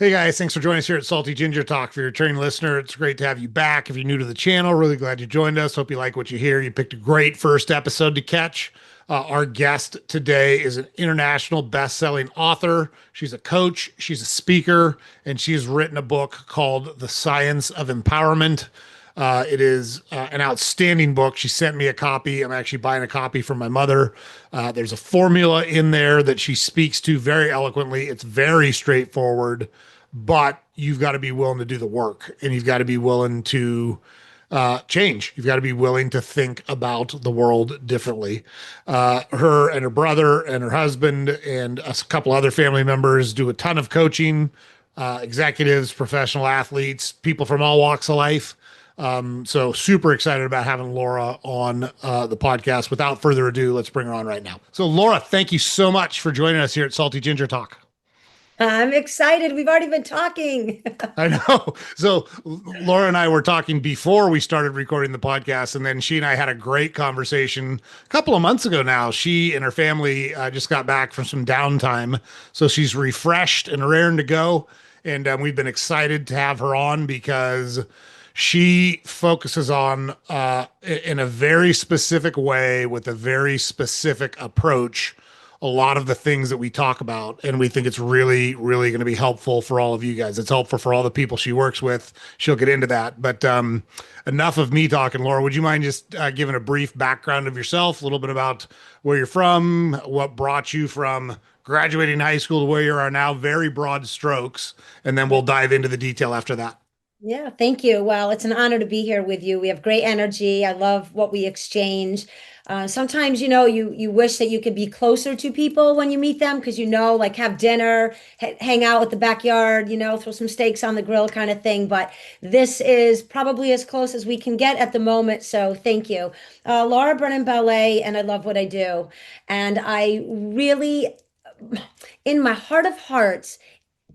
Hey guys, thanks for joining us here at Salty Ginger Talk. For your returning listener, it's great to have you back. If you're new to the channel, really glad you joined us. Hope you like what you hear. You picked a great first episode to catch. Our guest today is an international best-selling author. She's a coach, she's a speaker, and she's written a book called The Science of Empowerment. It is an outstanding book. She sent me a copy. I'm actually buying a copy from my mother. There's a formula in there that she speaks to very eloquently. It's very straightforward, but you've got to be willing to do the work and you've got to be willing to change. You've got to be willing to think about the world differently. Her and her brother and her husband and a couple other family members do a ton of coaching, executives, professional athletes, people from all walks of life. So super excited about having Laura on the podcast. Without further ado, let's bring her on right now. So Laura, thank you so much for joining us here at Salty Ginger Talk. I'm excited. We've already been talking. I know. So Laura and I were talking before we started recording the podcast, and then she and I had a great conversation a couple of months ago now. She and her family just got back from some downtime, so she's refreshed and raring to go. And we've been excited to have her on because she focuses on in a very specific way with a very specific approach a lot of the things that we talk about, and we think it's really going to be helpful for all of you guys. It's helpful for all the people she works with. She'll get into that, but enough of me talking. Laura, would you mind just giving a brief background of yourself, a little bit about where you're from, what brought you from graduating high school to where you are now? Very broad strokes, and then we'll dive into the detail after that. Yeah, thank you. Well, it's an honor to be here with you. We have great energy. I love what we exchange. Sometimes, you wish that you could be closer to people when you meet them because like have dinner, hang out at the backyard, throw some steaks on the grill kind of thing. But this is probably as close as we can get at the moment. So thank you. Laura Brennan Ballet, and I love what I do. And I really, in my heart of hearts,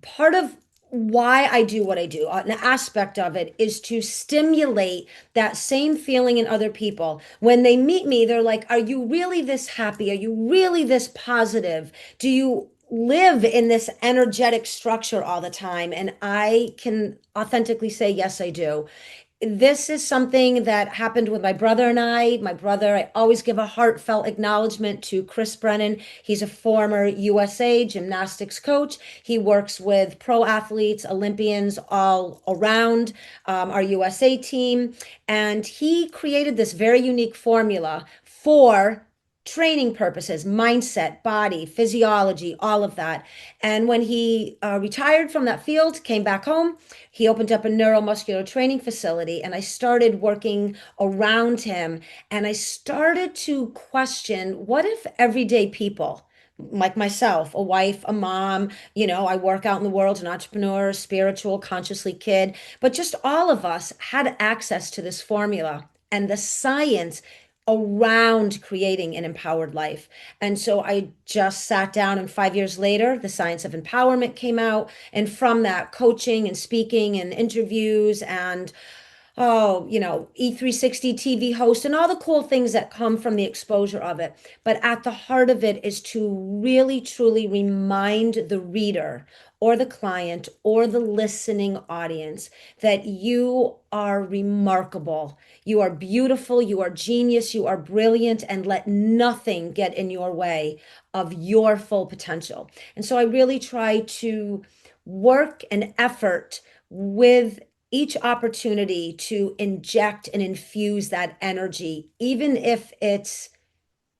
part of why I do what I do, an aspect of it is to stimulate that same feeling in other people. When they meet me, they're like, are you really this happy? Are you really this positive? Do you live in this energetic structure all the time? And I can authentically say, yes, I do. This is something that happened with my brother and I. My brother, I always give a heartfelt acknowledgement to Chris Brennan. He's a former USA gymnastics coach. He works with pro athletes, Olympians all around our USA team. And he created this very unique formula for training purposes, mindset, body, physiology, all of that. And when he retired from that field, came back home, he opened up a neuromuscular training facility, and I started working around him. And I started to question, what if everyday people like myself, a wife, a mom, I work out in the world, an entrepreneur, spiritual, consciously kid, but just all of us had access to this formula and the science around creating an empowered life. And so I just sat down, and 5 years later, The Science of Empowerment came out. And from that, coaching and speaking and interviews and E360 TV host and all the cool things that come from the exposure of it. But at the heart of it is to really, truly remind the reader or the client or the listening audience that you are remarkable. You are beautiful, you are genius, you are brilliant, and let nothing get in your way of your full potential. And so I really try to work an effort with each opportunity to inject and infuse that energy, even if it's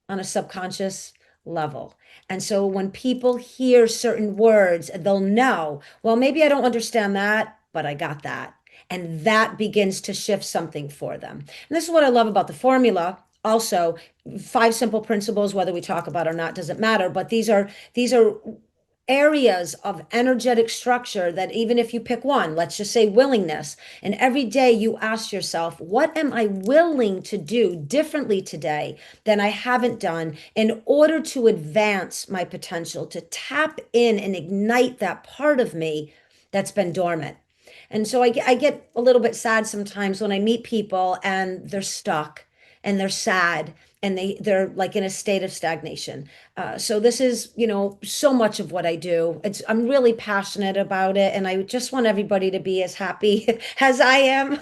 on a subconscious level. And so when people hear certain words, they'll know, well, maybe I don't understand that, but I got that. And that begins to shift something for them. And this is what I love about the formula. Also, five simple principles, whether we talk about or not, doesn't matter. But these are areas of energetic structure that even if you pick one, let's just say willingness, and every day you ask yourself, what am I willing to do differently today than I haven't done in order to advance my potential, to tap in and ignite that part of me that's been dormant. And so I get a little bit sad sometimes when I meet people and they're stuck and they're sad and they're like in a state of stagnation. So this is, so much of what I do. I'm really passionate about it, and I just want everybody to be as happy as I am.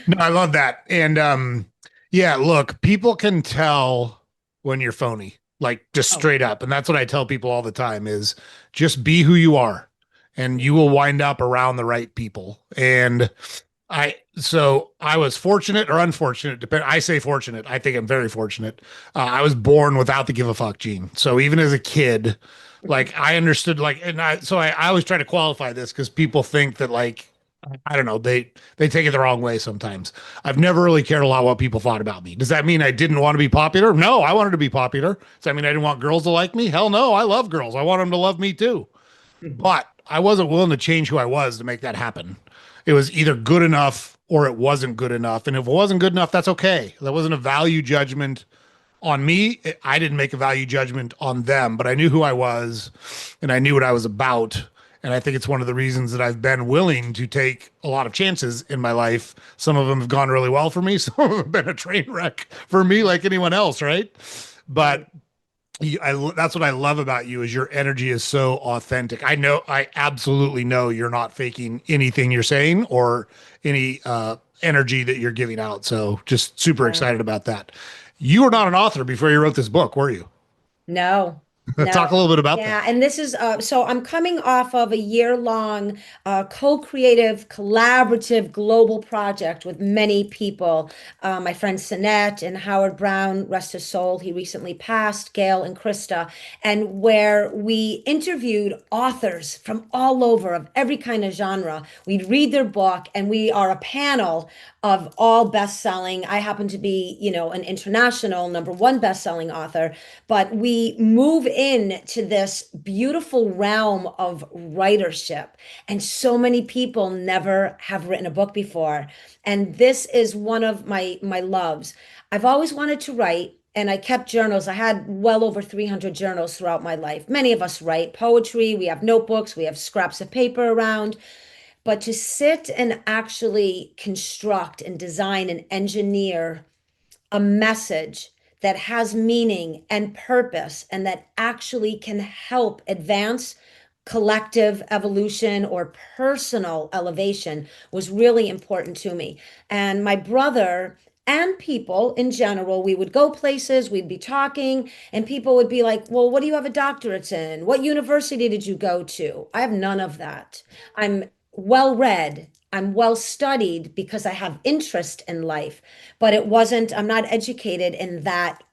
No, I love that. And yeah, look, people can tell when you're phony, like just Oh, straight up. And that's what I tell people all the time is just be who you are and you will wind up around the right people. And I was fortunate or unfortunate, depend I say fortunate. I think I'm very fortunate. I was born without the give a fuck gene. So even as a kid, like I understood like and I always try to qualify this because people think that like I don't know, they take it the wrong way sometimes. I've never really cared a lot what people thought about me. Does that mean I didn't want to be popular? No, I wanted to be popular. Does that mean I didn't want girls to like me? Hell no, I love girls. I want them to love me too. But I wasn't willing to change who I was to make that happen. It was either good enough or it wasn't good enough. And if it wasn't good enough, that's okay. That wasn't a value judgment on me. I didn't make a value judgment on them, but I knew who I was and I knew what I was about. And I think it's one of the reasons that I've been willing to take a lot of chances in my life. Some of them have gone really well for me. Some of them have been a train wreck for me, like anyone else, right? right. But that's what I love about you is your energy is so authentic. I absolutely know you're not faking anything you're saying or any energy that you're giving out. So just super Yeah. excited about that. You were not an author before you wrote this book, were you? No, no. Talk a little bit about that. Yeah, and this is so I'm coming off of a year-long co-creative, collaborative global project with many people. My friend Sinette and Howard Brown, rest his soul, he recently passed, Gail and Krista, and where we interviewed authors from all over of every kind of genre. We'd read their book, and we are a panel of all best-selling. I happen to be, an international #1 best-selling author, but we move in to this beautiful realm of writership. And so many people never have written a book before. And this is one of my loves. I've always wanted to write. And I kept journals. I had well over 300 journals throughout my life. Many of us write poetry. We have notebooks. We have scraps of paper around. But to sit and actually construct and design and engineer a message that has meaning and purpose and that actually can help advance collective evolution or personal elevation was really important to me. And my brother and people in general, we would go places, we'd be talking, and people would be like, well, what do you have a doctorate in? What university did you go to? I have none of that. I'm well read. I'm well studied because I have interest in life, but I'm not educated in that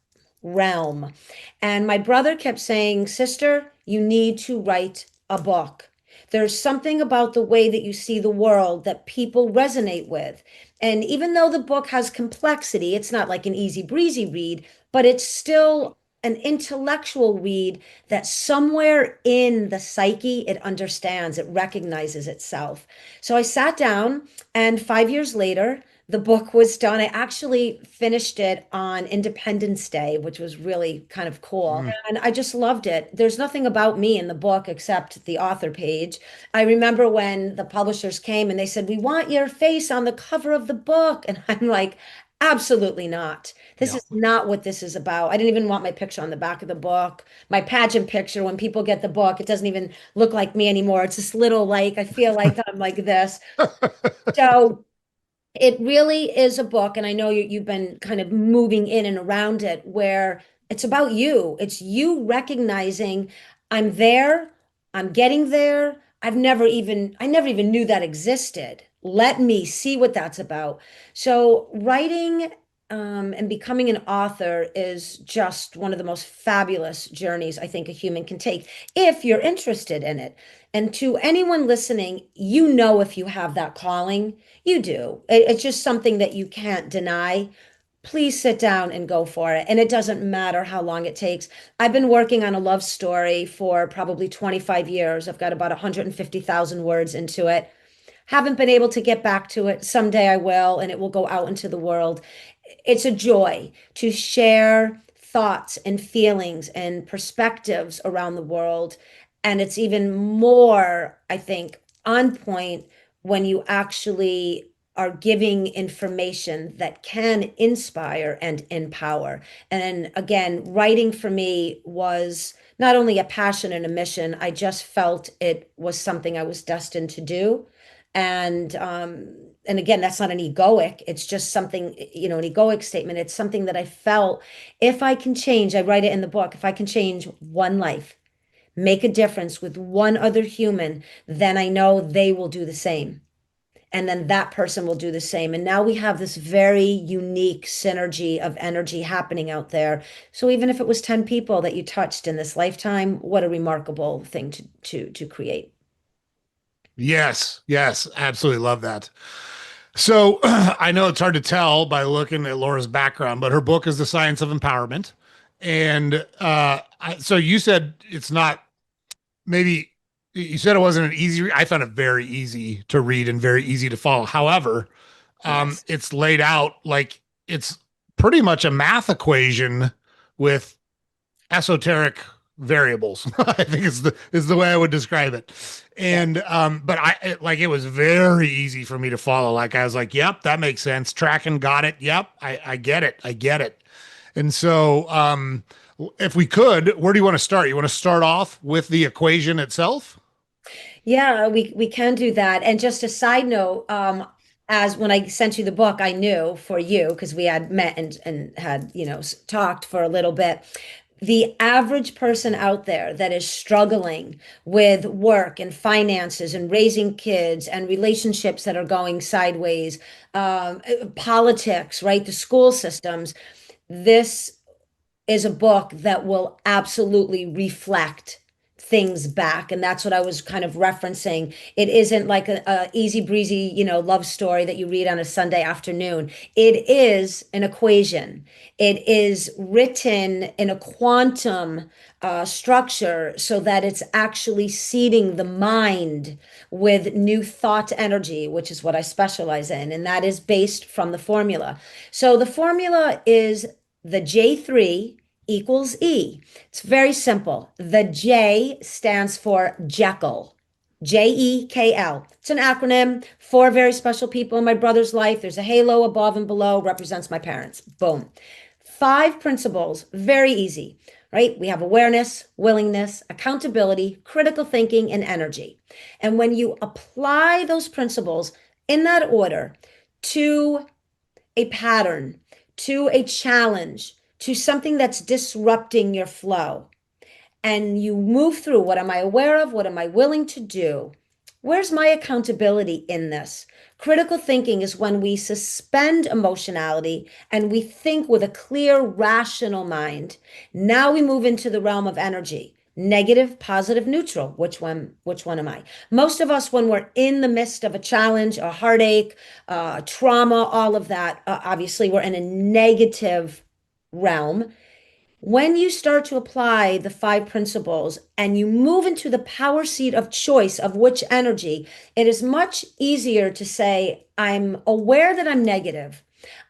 realm. And my brother kept saying, sister, you need to write a book. There's something about the way that you see the world that people resonate with. And even though the book has complexity, it's not like an easy breezy read, but it's still an intellectual read that somewhere in the psyche it understands, it recognizes itself. So I sat down, and 5 years later, the book was done. I actually finished it on Independence Day, which was really kind of cool. Mm. And I just loved it. There's nothing about me in the book except the author page. I remember when the publishers came and they said, we want your face on the cover of the book. And I'm like, absolutely not. This Yeah. is not what this is about. I didn't even want my picture on the back of the book. My pageant picture, when people get the book, it doesn't even look like me anymore. It's this little like, I feel like I'm like this. So it really is a book, and I know you've been kind of moving in and around it, where it's about you. It's you recognizing I'm there, I'm getting there. I never even knew that existed. Let me see what that's about. So writing and becoming an author is just one of the most fabulous journeys I think a human can take if you're interested in it. And to anyone listening, if you have that calling, you do. It's just something that you can't deny. Please sit down and go for it. And it doesn't matter how long it takes. I've been working on a love story for probably 25 years. I've got about 150,000 words into it. Haven't been able to get back to it. Someday I will, and it will go out into the world. It's a joy to share thoughts and feelings and perspectives around the world. And it's even more, I think, on point when you actually are giving information that can inspire and empower. And again, writing for me was not only a passion and a mission, I just felt it was something I was destined to do. And again, that's not an egoic, it's just something, an egoic statement. It's something that I felt, if I can change, I write it in the book, if I can change one life, make a difference with one other human, then I know they will do the same. And then that person will do the same. And now we have this very unique synergy of energy happening out there. So even if it was 10 people that you touched in this lifetime, what a remarkable thing to create. Yes, yes, absolutely love that. So I know it's hard to tell by looking at Laura's background, but her book is The Science of Empowerment. And so you said it's not, maybe you said it wasn't an easy I found it very easy to read and very easy to follow. However, Yes. it's laid out like it's pretty much a math equation with esoteric variables. I think is the way I would describe it. Yeah. And but like it was very easy for me to follow. Like I was like, yep, that makes sense. Tracking, got it. Yep, I get it. I get it. And so if we could, where do you want to start? You want to start off with the equation itself? Yeah, we can do that. And just a side note, as when I sent you the book, I knew for you because we had met and had, talked for a little bit. The average person out there that is struggling with work and finances and raising kids and relationships that are going sideways, politics, right? The school systems. This is a book that will absolutely reflect things back, and that's what I was kind of referencing. It isn't like a easy breezy love story that you read on a Sunday afternoon. It is an equation. It is written in a quantum structure so that it's actually seeding the mind with new thought energy, which is what I specialize in, and that is based from the formula. So the formula is the J3 equals E. It's very simple. The J stands for Jekyll. Jekl. It's an acronym for very special people in my brother's life. There's a halo above and below, represents my parents. Boom. 5 principles, very easy, right? We have awareness, willingness, accountability, critical thinking, and energy. And when you apply those principles in that order to a pattern, to a challenge, to something that's disrupting your flow, and you move through, what am I aware of? What am I willing to do? Where's my accountability in this? Critical thinking is when we suspend emotionality and we think with a clear, rational mind. Now we move into the realm of energy. Negative, positive, neutral. Which one am I? Most of us, when we're in the midst of a challenge, a heartache, trauma, all of that, obviously we're in a negative realm. When you start to apply the 5 principles and you move into the power seat of choice of which energy, it is much easier to say, I'm aware that I'm negative.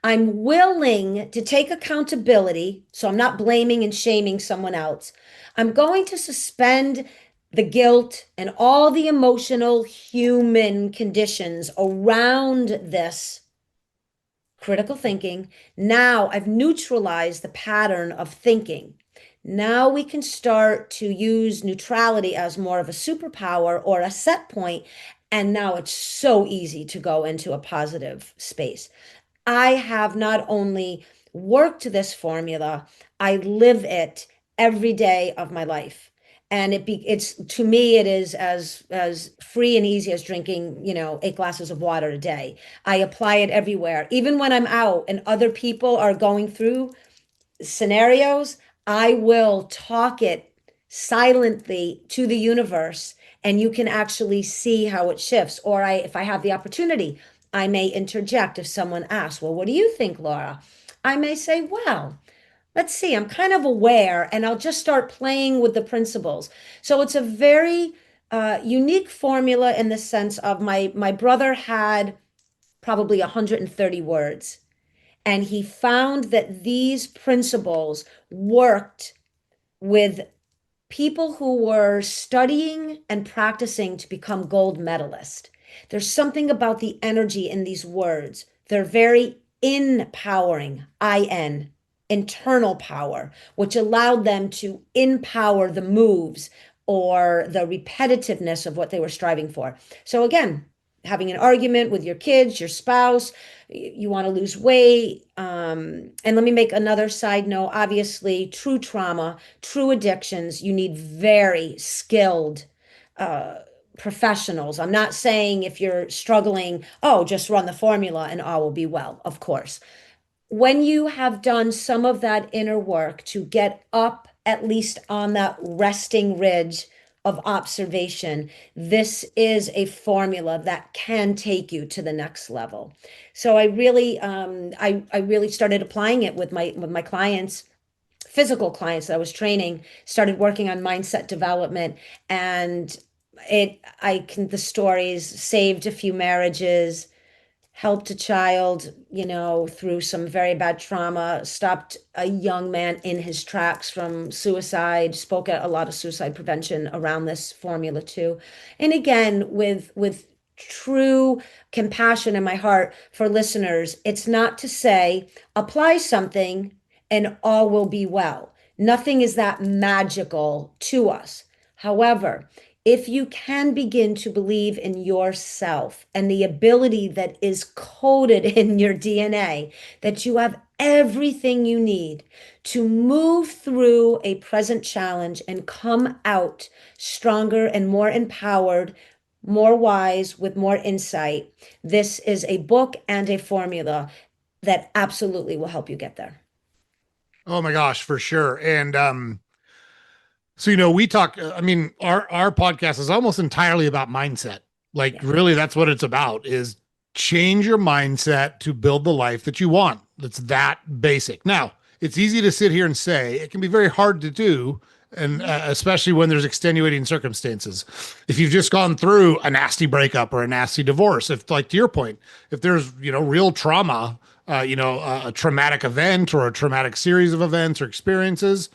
I'm willing to take accountability, so I'm not blaming and shaming someone else. I'm going to suspend the guilt and all the emotional human conditions around this critical thinking. Now I've neutralized the pattern of thinking. Now we can start to use neutrality as more of a superpower or a set point. And now it's so easy to go into a positive space. I have not only worked this formula, I live it every day of my life. And it's, to me, it is as free and easy as drinking, 8 glasses of water a day. I apply it everywhere. Even when I'm out and other people are going through scenarios, I will talk it silently to the universe, and you can actually see how it shifts. Or if I have the opportunity, I may interject if someone asks, well, what do you think, Laura? I may say, well, let's see, I'm kind of aware, and I'll just start playing with the principles. So it's a very unique formula in the sense of my brother had probably 130 words, and he found that these principles worked with people who were studying and practicing to become gold medalists. There's something about the energy in these words. They're very empowering, IN, internal power, which allowed them to empower the moves or the repetitiveness of what they were striving for. So again, having an argument with your kids, your spouse, you want to lose weight. And let me make another side note. Obviously, true trauma, true addictions, you need very skilled uh, professionals. I'm not saying if you're struggling, oh, just run the formula and all will be well, of course. When you have done some of that inner work to get up at least on that resting ridge of observation, this is a formula that can take you to the next level. So I really started applying it with my clients, physical clients that I was training, started working on mindset development, and the stories saved a few marriages, helped a child, through some very bad trauma, stopped a young man in his tracks from suicide, spoke at a lot of suicide prevention around this formula too. And again, with true compassion in my heart for listeners, it's not to say apply something and all will be well. Nothing is that magical to us. However, if you can begin to believe in yourself and the ability that is coded in your DNA, that you have everything you need to move through a present challenge and come out stronger and more empowered, more wise, with more insight, this is a book and a formula that absolutely will help you get there. Oh my gosh, for sure. And so we talk. I mean, our podcast is almost entirely about mindset. Like, Yeah. really, that's what it's about: is change your mindset to build the life that you want. It's that basic. Now, it's easy to sit here and say; it can be very hard to do, and especially when there's extenuating circumstances. If you've just gone through a nasty breakup or a nasty divorce, if, like to your point, if there's real trauma, a traumatic event or a traumatic series of events or experiences,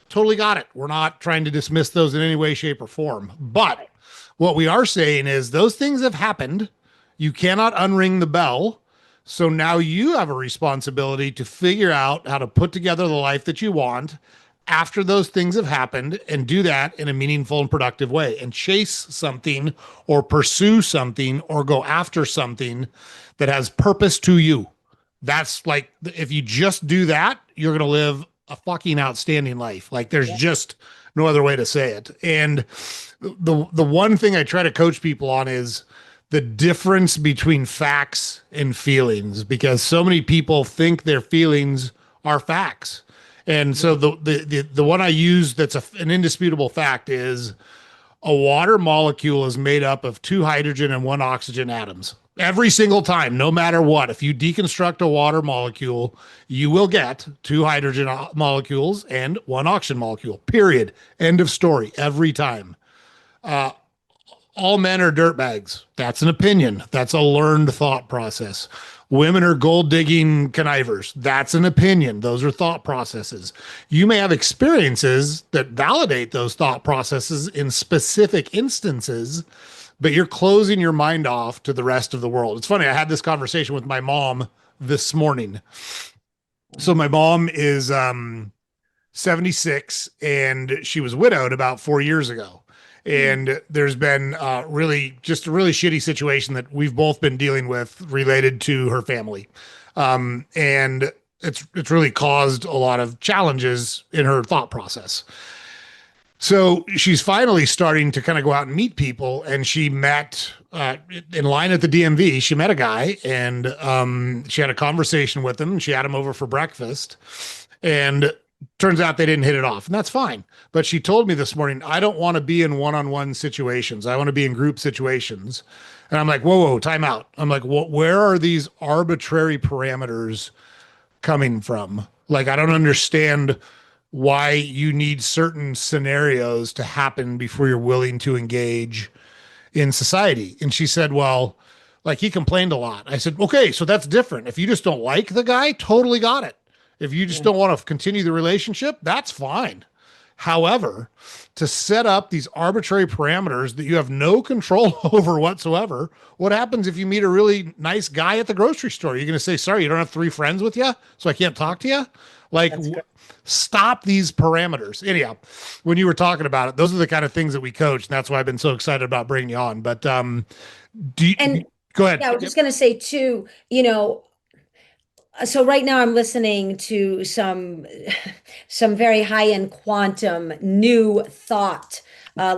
totally got it. We're not trying to dismiss those in any way, shape, or form. But what we are saying is those things have happened. You cannot unring the bell. So now you have a responsibility to figure out how to put together the life that you want after those things have happened, and do that in a meaningful and productive way, and chase something or pursue something or go after something that has purpose to you. That's like, if you just do that, you're going to live a fucking outstanding life. Like, there's Yeah. just no other way to say it. And the one thing I try to coach people on is the difference between facts and feelings, because so many people think their feelings are facts. And so the one I use that's an indisputable fact is a water molecule is made up of two hydrogen and one oxygen atoms. Every single time, no matter what, if you deconstruct a water molecule, you will get two hydrogen molecules and one oxygen molecule, period. End of story, every time. All men are dirtbags. That's an opinion. That's a learned thought process. Women are gold digging connivers. That's an opinion. Those are thought processes. You may have experiences that validate those thought processes in specific instances, but you're closing your mind off to the rest of the world. It's funny. I had this conversation with my mom this morning. So my mom is 76, and she was widowed about 4 years ago. And there's been really just a really shitty situation that we've both been dealing with related to her family. And it's really caused a lot of challenges in her thought process. So she's finally starting to kind of go out and meet people. And she met in line at the DMV. She met a guy, and she had a conversation with him. She had him over for breakfast, and turns out they didn't hit it off, and that's fine. But she told me this morning, I don't want to be in one-on-one situations. I want to be in group situations. And I'm like, whoa, time out. I'm like, where are these arbitrary parameters coming from? Like, I don't understand why you need certain scenarios to happen before you're willing to engage in society. And she said, well, like, he complained a lot. I said, okay, so that's different. If you just don't like the guy, totally got it. If you just Yeah. don't want to continue the relationship, that's fine. However, to set up these arbitrary parameters that you have no control over whatsoever, what happens if you meet a really nice guy at the grocery store? You're going to say, sorry, you don't have three friends with you, so I can't talk to you? Like, That's great. stop these parameters. Anyhow, when you were talking about it, those are the kind of things that we coach. And that's why I've been so excited about bringing you on. But do you, And go ahead. yeah, I was Yep. just going to say too, so right now I'm listening to some very high-end quantum new thought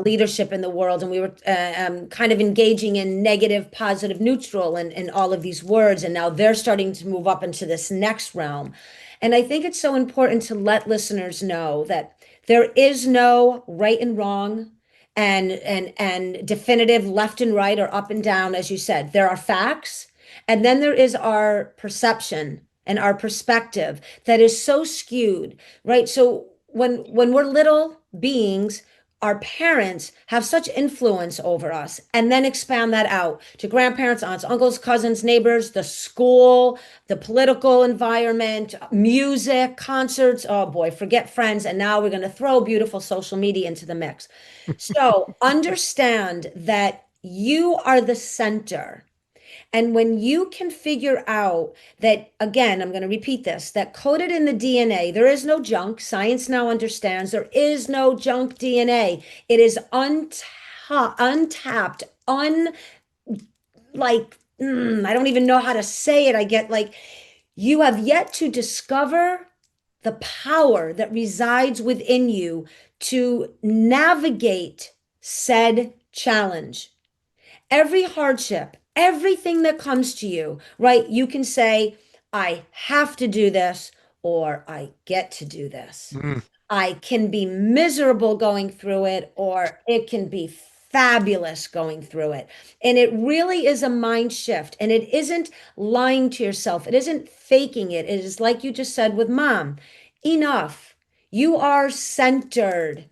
leadership in the world, and we were kind of engaging in negative, positive, neutral, and all of these words, and now they're starting to move up into this next realm. And I think it's so important to let listeners know that there is no right and wrong and definitive left and right or up and down, as you said. There are facts, and then there is our perception and our perspective that is so skewed, right? So when we're little beings, our parents have such influence over us, and then expand that out to grandparents, aunts, uncles, cousins, neighbors, the school, the political environment, music, concerts. Oh boy, forget friends. And now we're going to throw beautiful social media into the mix. So understand that you are the center. And when you can figure out that, again, I'm going to repeat this, that coded in the DNA, there is no junk. Science now understands there is no junk DNA. It is untapped, I don't even know how to say it. I get like, you have yet to discover the power that resides within you to navigate said challenge. Every hardship, everything that comes to you, right? You can say, I have to do this, or I get to do this. Mm. I can be miserable going through it, or it can be fabulous going through it. And it really is a mind shift. And it isn't lying to yourself, it isn't faking it. It is like you just said with mom, enough. You are centered.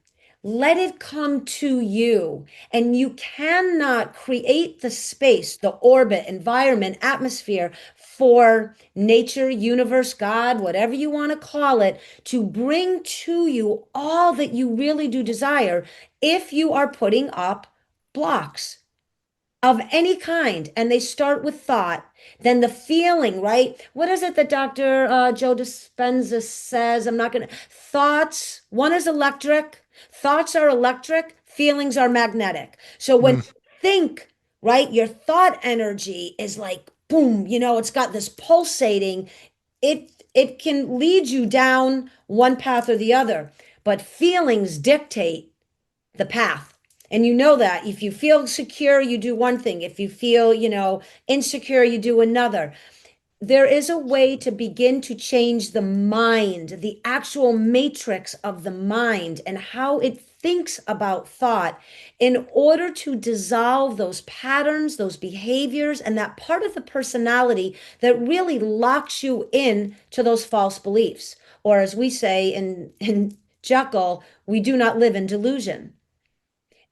Let it come to you. And you cannot create the space, the orbit, environment, atmosphere for nature, universe, God, whatever you want to call it, to bring to you all that you really do desire if you are putting up blocks of any kind, and they start with thought, then the feeling, right? What is it that Dr. Joe Dispenza says? I'm not going to. Thoughts, one is electric. Thoughts are electric. Feelings are magnetic. So when Mm. you think, right, your thought energy is like, boom, it's got this pulsating. It can lead you down one path or the other, but feelings dictate the path. And you know that if you feel secure, you do one thing. If you feel, insecure, you do another. There is a way to begin to change the mind, the actual matrix of the mind and how it thinks about thought in order to dissolve those patterns, those behaviors, and that part of the personality that really locks you in to those false beliefs. Or as we say in Jekyll, we do not live in delusion.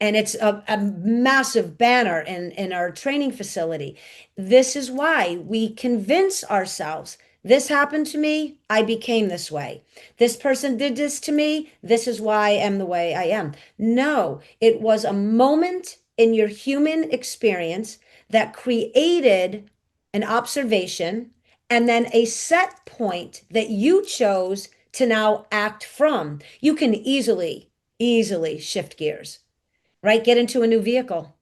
And it's a massive banner in our training facility. This is why we convince ourselves this happened to me, I became this way. This person did this to me, this is why I am the way I am. No, it was a moment in your human experience that created an observation and then a set point that you chose to now act from. You can easily shift gears, right? Get into a new vehicle,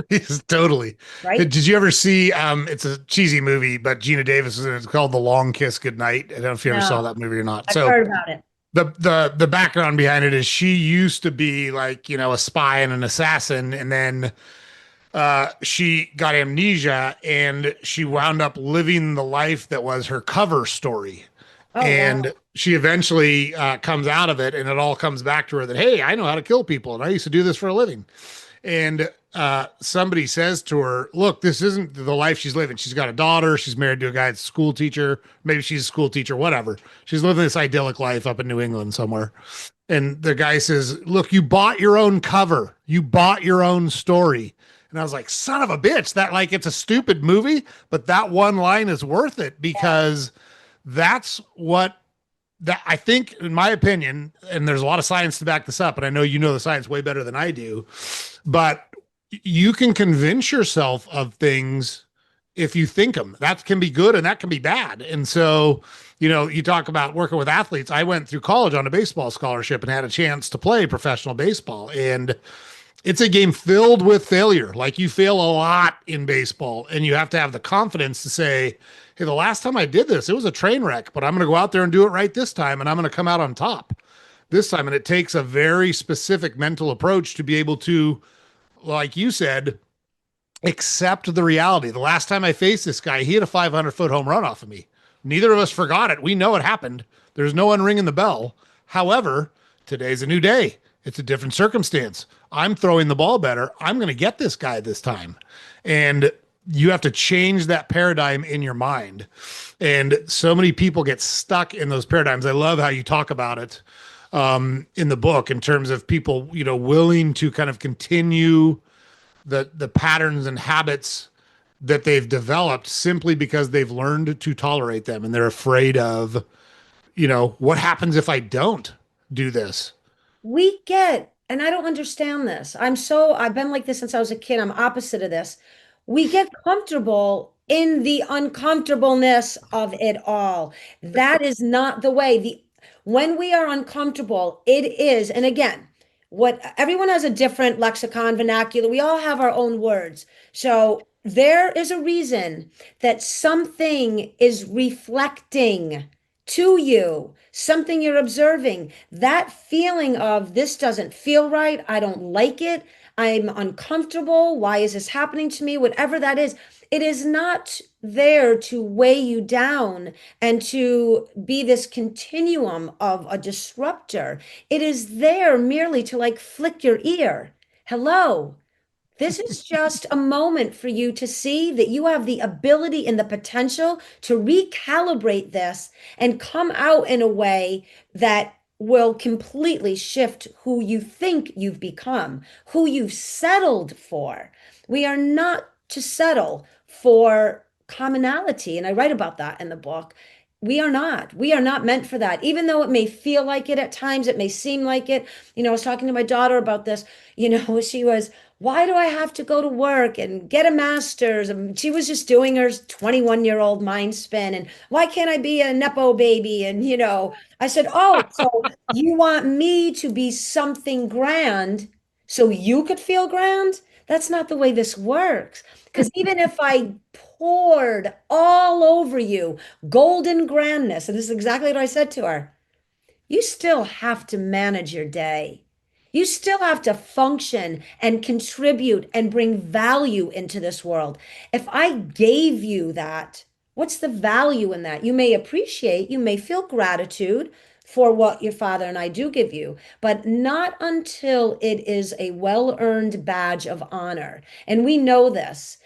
Yes, totally. right? Did you ever see it's a cheesy movie, but Gina Davis is in it. It's called The Long Kiss Goodnight. I don't know if you ever saw No, that movie or not. I've So heard about it. the background behind it is she used to be like, a spy and an assassin, and then she got amnesia and she wound up living the life that was her cover story. Oh, And wow. she eventually comes out of it, and it all comes back to her that, hey, I know how to kill people, and I used to do this for a living. And somebody says to her, look, this isn't the life she's living. She's got a daughter. She's married to a guy that's a school teacher. Maybe she's a school teacher, whatever. She's living this idyllic life up in New England somewhere. And the guy says, look, you bought your own cover. You bought your own story. And I was like, son of a bitch, that like it's a stupid movie, but that one line is worth it because that's what that I think, in my opinion, and there's a lot of science to back this up, and I know you know the science way better than I do, but you can convince yourself of things if you think them. That can be good and that can be bad. And so, you talk about working with athletes. I went through college on a baseball scholarship and had a chance to play professional baseball. And it's a game filled with failure. Like you fail a lot in baseball, and you have to have the confidence to say, hey, the last time I did this, it was a train wreck, but I'm going to go out there and do it right this time, and I'm going to come out on top this time. And it takes a very specific mental approach to be able to, like you said, accept the reality. The last time I faced this guy, he had a 500-foot home run off of me. Neither of us forgot it. We know it happened. There's no one ringing the bell. However, today's a new day. It's a different circumstance. I'm throwing the ball better. I'm going to get this guy this time. And you have to change that paradigm in your mind. And so many people get stuck in those paradigms. I love how you talk about it in the book in terms of people, willing to kind of continue the patterns and habits that they've developed simply because they've learned to tolerate them, and they're afraid of, what happens if I don't do this? We get, and I don't understand this. I've been like this since I was a kid. I'm opposite of this. We get comfortable in the uncomfortableness of it all. That is not the way. When we are uncomfortable, it is, and again, what everyone has a different lexicon, vernacular. We all have our own words. So there is a reason that something is reflecting to you, something you're observing, that feeling of this doesn't feel right, I don't like it, I'm uncomfortable, why is this happening to me, whatever that is, it is not there to weigh you down and to be this continuum of a disruptor. It is there merely to like flick your ear. Hello. This is just a moment for you to see that you have the ability and the potential to recalibrate this and come out in a way that will completely shift who you think you've become, who you've settled for. We are not to settle for commonality. And I write about that in the book. We are not. We are not meant for that. Even though it may feel like it at times, it may seem like it. I was talking to my daughter about this. She was, why do I have to go to work and get a master's? And she was just doing her 21-year-old mind spin. And why can't I be a Nepo baby? And, I said, oh, so you want me to be something grand so you could feel grand? That's not the way this works. Because even if I poured all over you golden grandness, and this is exactly what I said to her, you still have to manage your day. You still have to function and contribute and bring value into this world. If I gave you that, what's the value in that? You may appreciate, you may feel gratitude for what your father and I do give you, but not until it is a well-earned badge of honor. And we know this,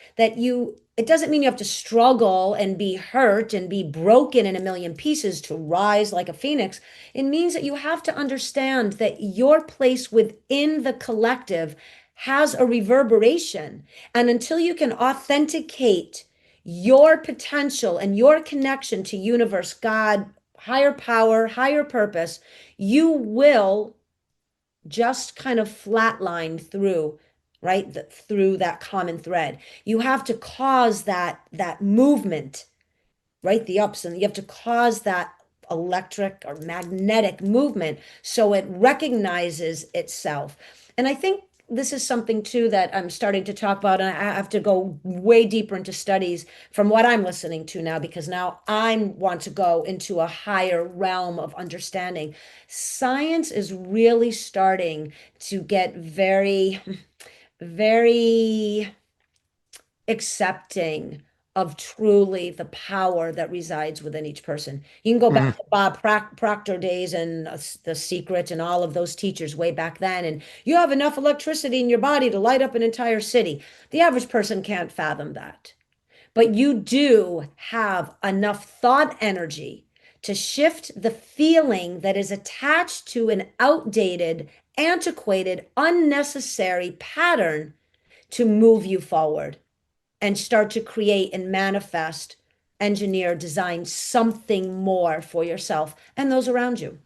it doesn't mean you have to struggle and be hurt and be broken in a million pieces to rise like a phoenix. It means that you have to understand that your place within the collective has a reverberation. And until you can authenticate your potential and your connection to universe, God, higher power, higher purpose, you will just kind of flatline through, right? Through that common thread. You have to cause that movement, right? The ups, and you have to cause that electric or magnetic movement so it recognizes itself. And I think this is something too that I'm starting to talk about, and I have to go way deeper into studies from what I'm listening to now, because now I want to go into a higher realm of understanding. Science is really starting to get very, very accepting of truly the power that resides within each person. You can go back Mhm. to Bob Proctor days and The Secret and all of those teachers way back then, and you have enough electricity in your body to light up an entire city. The average person can't fathom that. But you do have enough thought energy to shift the feeling that is attached to an outdated, antiquated, unnecessary pattern to move you forward and start to create and manifest engineer, design something more for yourself and those around you.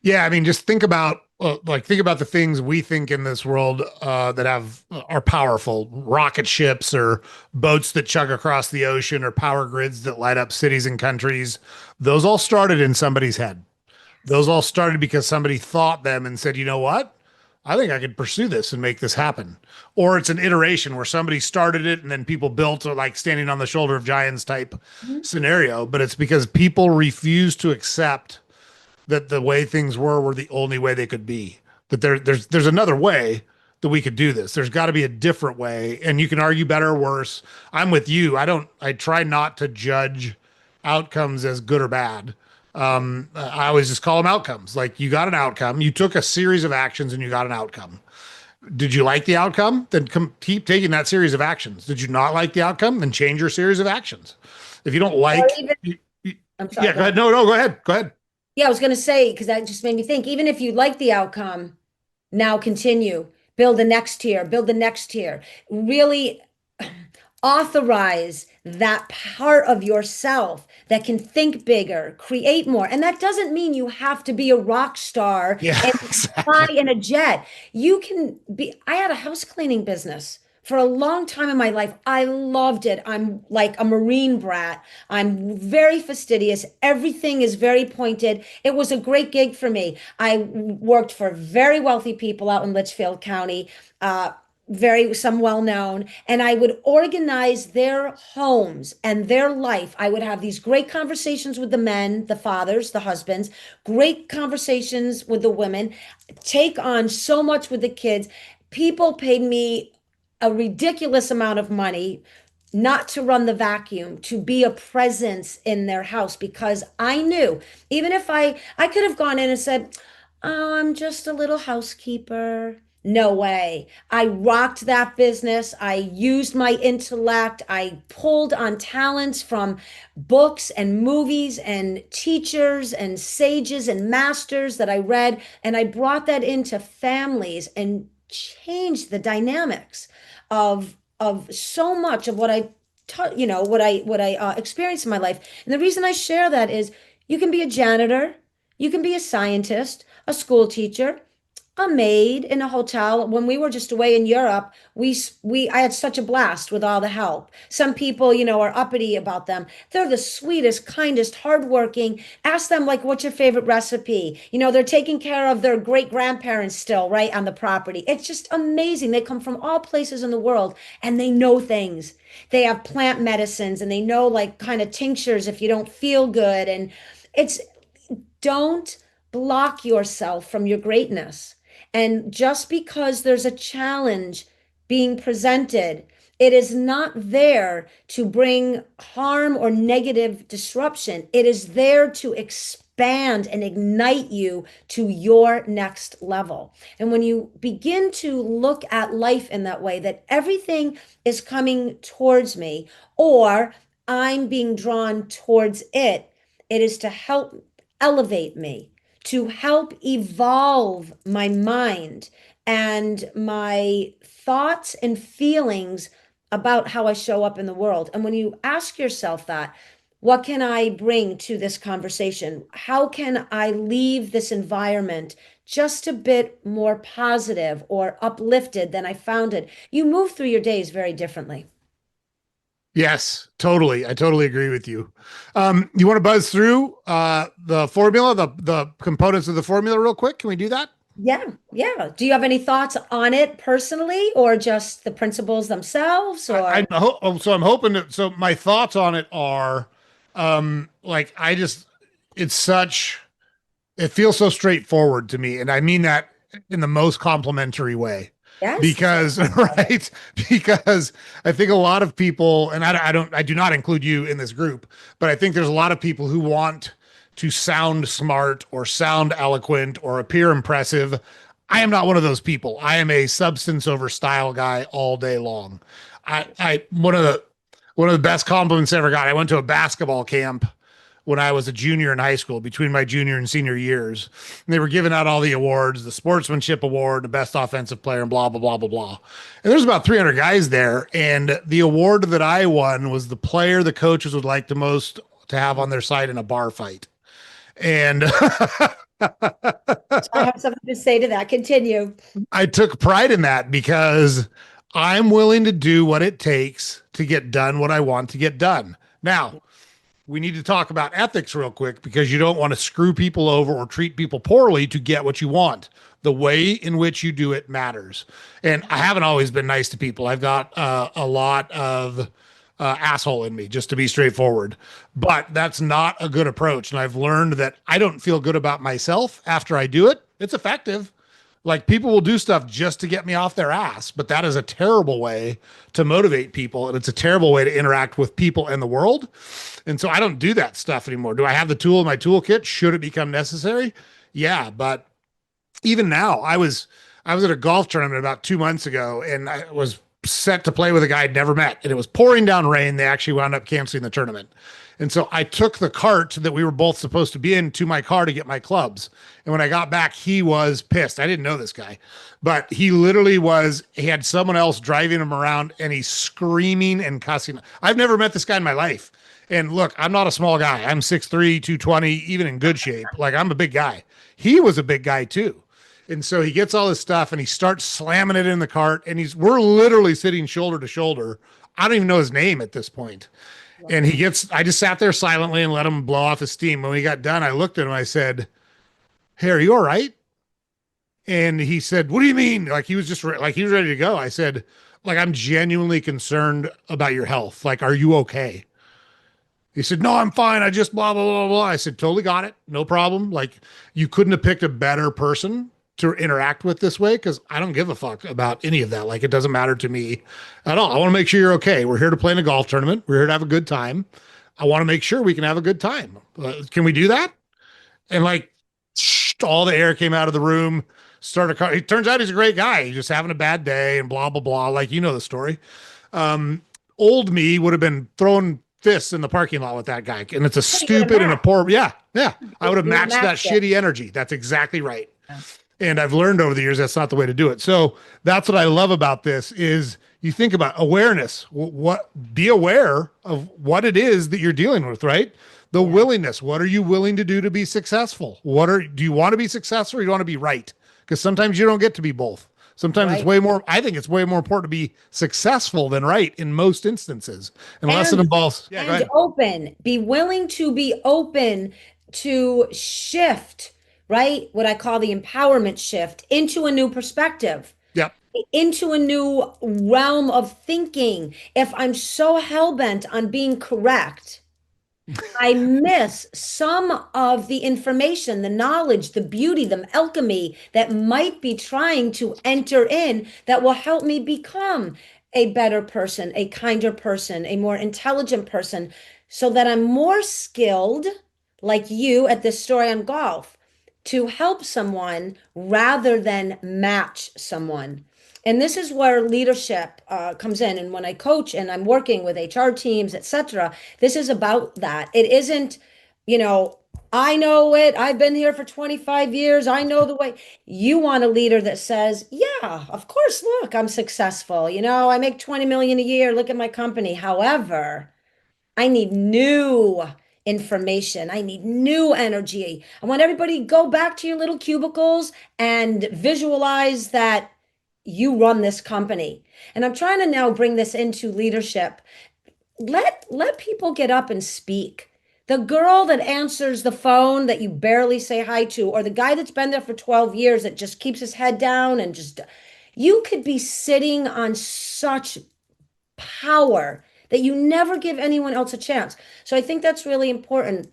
Yeah, I mean, just think about think about the things we think in this world that have are powerful, rocket ships or boats that chug across the ocean or power grids that light up cities and countries. Those all started in somebody's head. Those all started because somebody thought them and said, you know what? I think I could pursue this and make this happen. Or it's an iteration where somebody started it and then people built a, like standing on the shoulder of giants type Mhm. scenario. But it's because people refuse to accept that the way things were the only way they could be. That there's another way that we could do this. There's got to be a different way, and you can argue better or worse. I'm with you. I try not to judge outcomes as good or bad. I always just call them outcomes. Like you got an outcome, you took a series of actions, and you got an outcome. Did you like the outcome? Then keep taking that series of actions. Did you not like the outcome? Then change your series of actions. If you don't Or like, even, I'm sorry, yeah, go go ahead. ahead. No, go ahead. Go ahead. Yeah, I was going to say, because that just made me think, even if you like the outcome, now continue, build the next tier, build the next tier. Really authorize that part of yourself that can think bigger, create more. And that doesn't mean you have to be a rock star Yeah, and fly exactly. in a jet. You can be, I had a house cleaning business. For a long time in my life, I loved it. I'm like a Marine brat. I'm very fastidious. Everything is very pointed. It was a great gig for me. I worked for very wealthy people out in Litchfield County. Very some well known, and I would organize their homes and their life. I would have these great conversations with the men, the fathers, the husbands, great conversations with the women, take on so much with the kids. People paid me a ridiculous amount of money not to run the vacuum, to be a presence in their house because I knew even if I could have gone in and said, "Oh, I'm just a little housekeeper." No way. I rocked that business. I used my intellect. I pulled on talents from books and movies and teachers and sages and masters that I read, and I brought that into families and changed the dynamics of so much of what I taught, what I experienced in my life. And the reason I share that is you can be a janitor, you can be a scientist, a school teacher, a maid in a hotel. When we were just away in Europe, we I had such a blast with all the help. Some people, are uppity about them. They're the sweetest, kindest, hardworking. Ask them like, what's your favorite recipe? They're taking care of their great grandparents still, right, on the property. It's just amazing. They come from all places in the world and they know things. They have plant medicines and they know like kind of tinctures if you don't feel good. And it's don't block yourself from your greatness. And just because there's a challenge being presented, it is not there to bring harm or negative disruption. It is there to expand and ignite you to your next level. And when you begin to look at life in that way, that everything is coming towards me or I'm being drawn towards it, it is to help elevate me, to help evolve my mind and my thoughts and feelings about how I show up in the world. And when you ask yourself that, what can I bring to this conversation? How can I leave this environment just a bit more positive or uplifted than I found it? You move through your days very differently. Yes, totally. I totally agree with you. You want to buzz through the formula, the components of the formula real quick? Can we do that? Yeah, yeah. Do you have any thoughts on it personally or just the principles themselves or So I'm hoping that, so my thoughts on it are like it's such it feels so straightforward to me, and I mean that in the most complimentary way. yes? Because right, because I think a lot of people, and I do not include you in this group, but I think there's a lot of people who want to sound smart or sound eloquent or appear impressive. I am not one of those people. I am a substance over style guy all day long. I one of the best compliments I ever got. I went to a basketball camp when I was a junior in high school, between my junior and senior years. And they were giving out all the awards, the sportsmanship award, the best offensive player, and blah, blah, blah, blah, blah. And there's about 300 guys there. And the award that I won was the player the coaches would like the most to have on their side in a bar fight. And I have something to say to that. Continue. I took pride in that because I'm willing to do what it takes to get done what I want to get done. Now, we need to talk about ethics real quick because you don't want to screw people over or treat people poorly to get what you want. The way in which you do it matters. And I haven't always been nice to people. I've got a lot of asshole in me, just to be straightforward. But that's not a good approach. And I've learned that I don't feel good about myself after I do it. It's effective. Like people will do stuff just to get me off their ass, but that is a terrible way to motivate people. And it's a terrible way to interact with people and the world. And so I don't do that stuff anymore. Do I have the tool in my toolkit? Should it become necessary? Yeah. But even now, I was at a golf tournament about 2 months ago and I was set to play with a guy I'd never met. And it was pouring down rain. They actually wound up canceling the tournament. And so I took the cart that we were both supposed to be in to my car to get my clubs. And when I got back, he was pissed. I didn't know this guy, but he literally was, he had someone else driving him around and he's screaming and cussing. I've never met this guy in my life. And look, I'm not a small guy. I'm 6'3", 220, even in good shape. Like I'm a big guy. He was a big guy too. And so he gets all this stuff and he starts slamming it in the cart and we're literally sitting shoulder to shoulder. I don't even know his name at this point. And I just sat there silently and let him blow off his steam. When we got done, I looked at him, I said, "Hey, are you all right?" And he said, "What do you mean?" Like he was just like, he was ready to go. I said, like, "I'm genuinely concerned about your health. Like, are you okay?" He said, "No, I'm fine. I just blah, blah, blah, blah." I said, "Totally got it. No problem." Like you couldn't have picked a better person to interact with this way because I don't give a fuck about any of that. Like it doesn't matter to me at all. I want to make sure you're okay. We're here to play in a golf tournament. We're here to have a good time. I want to make sure we can have a good time. Can we do that? And like all the air came out of the room. It turns out he's a great guy. He's just having a bad day and blah, blah, blah. Like, you know the story. Old me would have been throwing fists in the parking lot with that guy. And it's a stupid and a poor. Yeah. Yeah. I would have matched that shitty energy. That's exactly right. Yeah. And I've learned over the years that's not the way to do it. So that's what I love about this is you think about awareness. Be aware of what it is that you're dealing with, right? The willingness. What are you willing to do to be successful? Do you want to be successful or you want to be right? Because sometimes you don't get to be both. Sometimes it's way more, I think it's way more important to be successful than right in most instances, unless it involves. Yeah, and open. Be willing to be open to shift, right? What I call the empowerment shift into a new perspective. Yep. Into a new realm of thinking. If I'm so hell-bent on being correct, I miss some of the information, the knowledge, the beauty, the alchemy that might be trying to enter in that will help me become a better person, a kinder person, a more intelligent person, so that I'm more skilled, like you at this story on golf, to help someone rather than match someone. And this is where leadership comes in. And when I coach and I'm working with HR teams, etc., this is about that. It isn't, I know it. I've been here for 25 years. I know the way. You want a leader that says, yeah, of course, look, I'm successful. I make 20 million a year. Look at my company. However, I need new information. I need new energy. I want everybody to go back to your little cubicles and visualize that you run this company. And I'm trying to now bring this into leadership. Let people get up and speak. The girl that answers the phone that you barely say hi to, or the guy that's been there for 12 years that just keeps his head down and you could be sitting on such power that you never give anyone else a chance. So I think that's really important.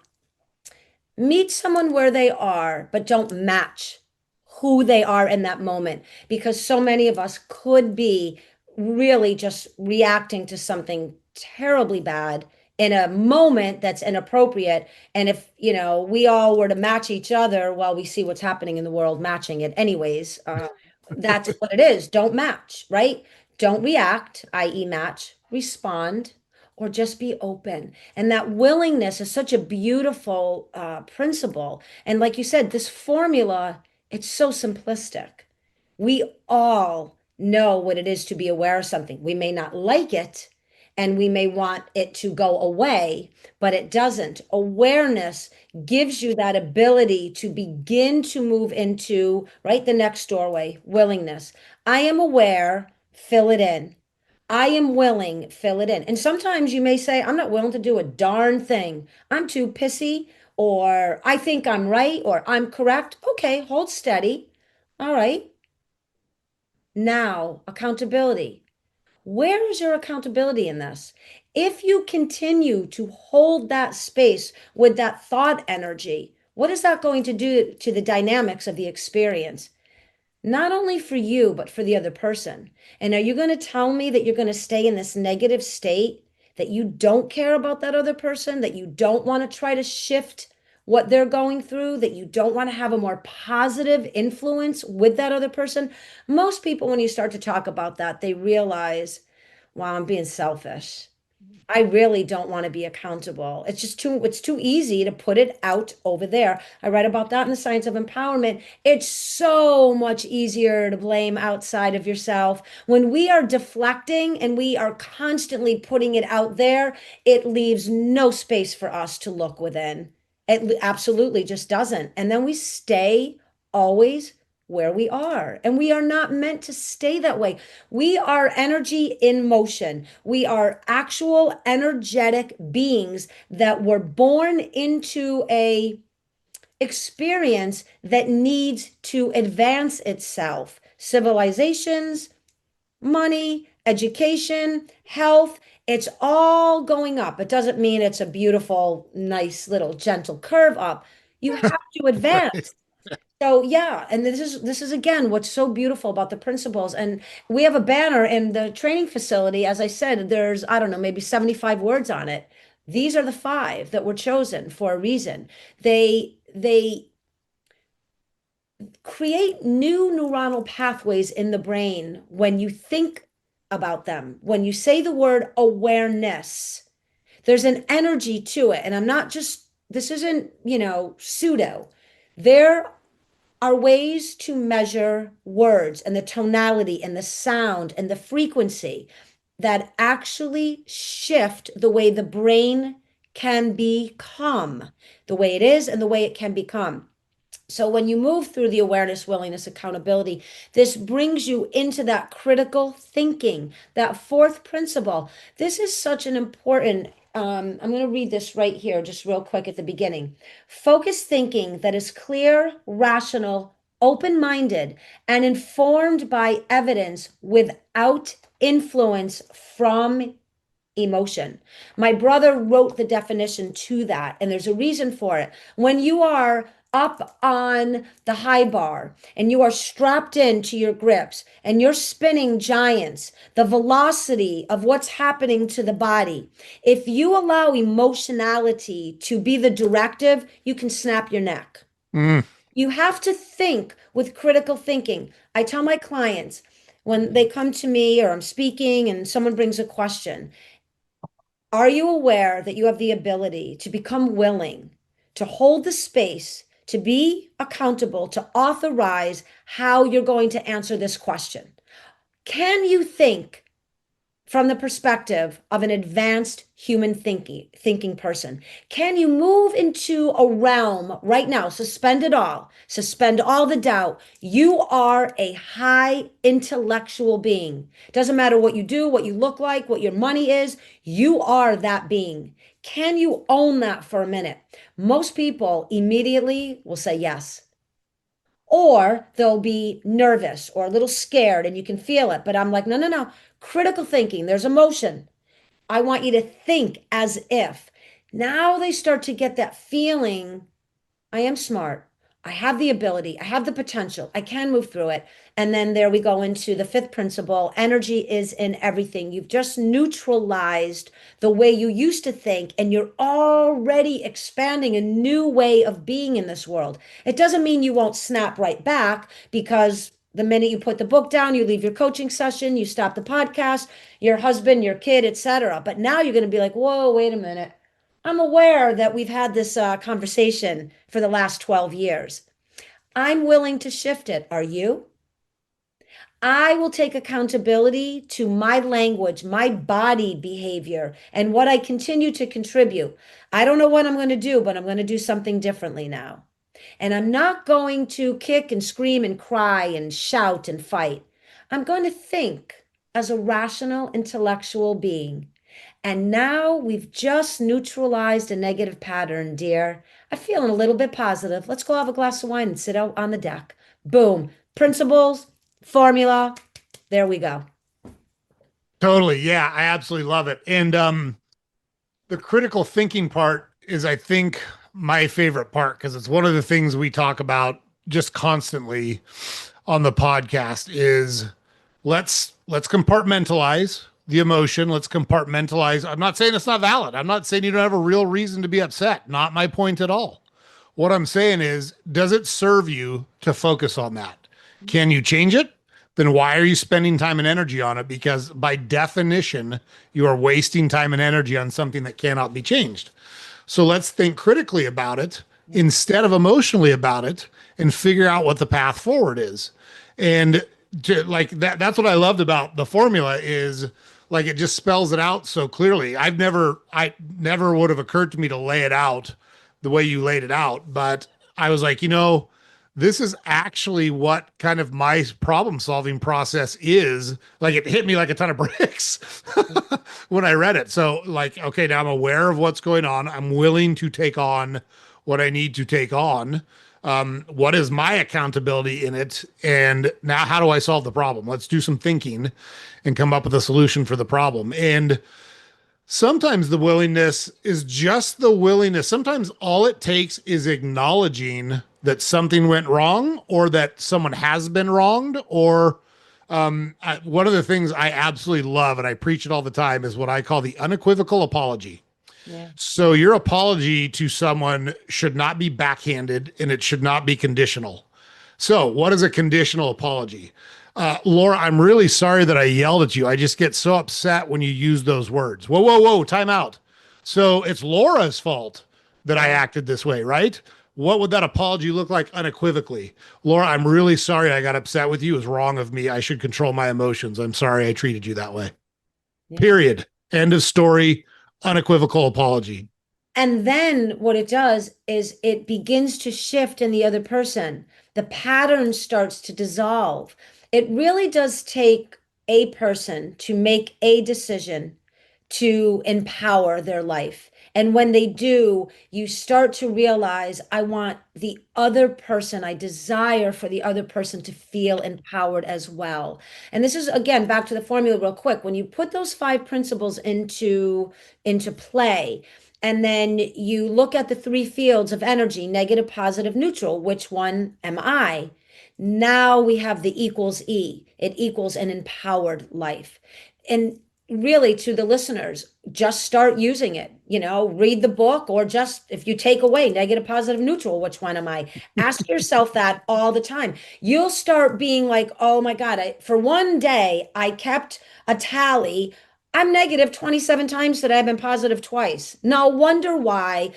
Meet someone where they are, but don't match who they are in that moment, because so many of us could be really just reacting to something terribly bad in a moment that's inappropriate. And if, we all were to match each other while we see what's happening in the world, matching it anyways, that's what it is. Don't match, right? Don't react, i.e. match, respond, or just be open. And that willingness is such a beautiful principle. And like you said, this formula, it's so simplistic. We all know what it is to be aware of something. We may not like it and we may want it to go away, but it doesn't. Awareness gives you that ability to begin to move into, right, the next doorway, willingness. I am aware, fill it in. I am willing, fill it in. And sometimes you may say, I'm not willing to do a darn thing. I'm too pissy, or I think I'm right, or I'm correct. Okay, hold steady. All right. Now, accountability. Where is your accountability in this? If you continue to hold that space with that thought energy, what is that going to do to the dynamics of the experience? Not only for you, but for the other person. And are you going to tell me that you're going to stay in this negative state, that you don't care about that other person, that you don't want to try to shift what they're going through, that you don't want to have a more positive influence with that other person? Most people, when you start to talk about that, they realize, wow, I'm being selfish. I really don't want to be accountable. It's too easy to put it out over there. I read about that in the Science of Empowerment. It's so much easier to blame outside of yourself. When we are deflecting and we are constantly putting it out there, it leaves no space for us to look within. It absolutely just doesn't. And then we stay always where we are. And we are not meant to stay that way. We are energy in motion. We are actual energetic beings that were born into a experience that needs to advance itself. Civilizations, money, education, health, it's all going up. It doesn't mean it's a beautiful, nice little gentle curve up. You have to Right. advance. So yeah, and this is again what's so beautiful about the principles. And we have a banner in the training facility. As I said, there's, I don't know, maybe 75 words on it. These are the five that were chosen for a reason. They create new neuronal pathways in the brain when you think about them. When you say the word awareness, there's an energy to it. And I'm not just, this isn't, pseudo. There are ways to measure words and the tonality and the sound and the frequency that actually shift the way the brain can become, the way it is and the way it can become. So when you move through the awareness, willingness, accountability, this brings you into that critical thinking, that fourth principle. This is such an important, I'm going to read this right here, just real quick at the beginning. Focus thinking that is clear, rational, open-minded, and informed by evidence without influence from emotion. My brother wrote the definition to that, and there's a reason for it. When you are up on the high bar and you are strapped into your grips and you're spinning giants, the velocity of what's happening to the body, if you allow emotionality to be the directive, you can snap your neck. Mm. You have to think with critical thinking. I tell my clients when they come to me or I'm speaking and someone brings a question, are you aware that you have the ability to become willing to hold the space, to be accountable, to authorize how you're going to answer this question? Can you think from the perspective of an advanced human thinking person? Can you move into a realm right now? Suspend all the doubt. You are a high intellectual being. Doesn't matter what you do, what you look like, what your money is, you are that being. Can you own that for a minute? Most people immediately will say yes, or they'll be nervous or a little scared and you can feel it. But I'm like, no, no, no. Critical thinking, there's emotion. I want you to think as if. Now they start to get that feeling, I am smart. I have the ability. I have the potential. I can move through it. And then there we go into the fifth principle. Energy is in everything. You've just neutralized the way you used to think, and you're already expanding a new way of being in this world. It doesn't mean you won't snap right back because The minute you put the book down, you leave your coaching session, you stop the podcast, your husband, your kid, etc. But now you're going to be like, whoa, wait a minute. I'm aware that we've had this conversation for the last 12 years. I'm willing to shift it. Are you? I will take accountability to my language, my body behavior, and what I continue to contribute. I don't know what I'm going to do, but I'm going to do something differently now. And I'm not going to kick and scream and cry and shout and fight. I'm going to think as a rational, intellectual being. And now we've just neutralized a negative pattern, dear. I'm feeling a little bit positive. Let's go have a glass of wine and sit out on the deck. Boom. Principles, formula. There we go. Totally. Yeah, I absolutely love it. And the critical thinking part is, I think, my favorite part because it's one of the things we talk about just constantly on the podcast is let's compartmentalize the emotion. Let's compartmentalize. I'm not saying it's not valid. I'm not saying you don't have a real reason to be upset. Not my point at all. What I'm saying is, does it serve you to focus on that? Can you change it? Then why are you spending time and energy on it? Because by definition, you are wasting time and energy on something that cannot be changed. So let's think critically about it instead of emotionally about it and figure out what the path forward is. And like that's what I loved about the formula is like it just spells it out so clearly. I never would have occurred to me to lay it out the way you laid it out, but I was like, this is actually what kind of my problem solving process is. Like it hit me like a ton of bricks when I read it. So like, okay, now I'm aware of what's going on. I'm willing to take on what I need to take on. What is my accountability in it? And now how do I solve the problem? Let's do some thinking and come up with a solution for the problem. And sometimes the willingness is just the willingness. Sometimes all it takes is acknowledging that something went wrong or that someone has been wronged. Or one of the things I absolutely love, and I preach it all the time, is what I call the unequivocal apology. Yeah. So your apology to someone should not be backhanded and it should not be conditional. So, what is a conditional apology? Laura, I'm really sorry that I yelled at you. I just get so upset when you use those words. Whoa, whoa, whoa, time out. So, it's Laura's fault that I Yeah. acted this way, right? What would that apology look like unequivocally? Laura, I'm really sorry I got upset with you. It was wrong of me. I should control my emotions. I'm sorry I treated you that way. Yeah. Period. End of story. Unequivocal apology. And then what it does is it begins to shift in the other person. The pattern starts to dissolve. It really does take a person to make a decision to empower their life. And when they do, you start to realize, I want the other person, I desire for the other person to feel empowered as well. And this is again back to the formula real quick. When you put those five principles into play, and then you look at the three fields of energy, negative, positive, neutral, which one am I? Now we have the equals E. It equals an empowered life. And really, to the listeners, just start using it. Read the book, or just if you take away negative, positive, neutral, which one am I? Ask yourself that all the time. You'll start being like, oh my God, for one day, I kept a tally. I'm negative 27 times today. I've been positive twice. No wonder why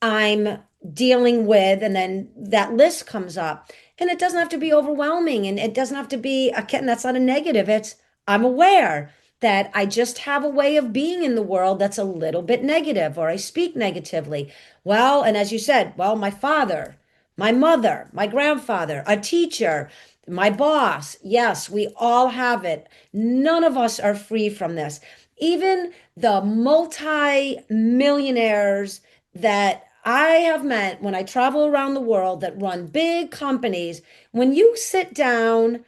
I'm dealing with, and then that list comes up. And it doesn't have to be overwhelming, and it doesn't have to be a kitten. That's not a negative. It's I'm aware that I just have a way of being in the world that's a little bit negative, or I speak negatively. Well, and as you said, well, my father, my mother, my grandfather, a teacher, my boss. Yes, we all have it. None of us are free from this. Even the multi-millionaires that I have met when I travel around the world that run big companies, when you sit down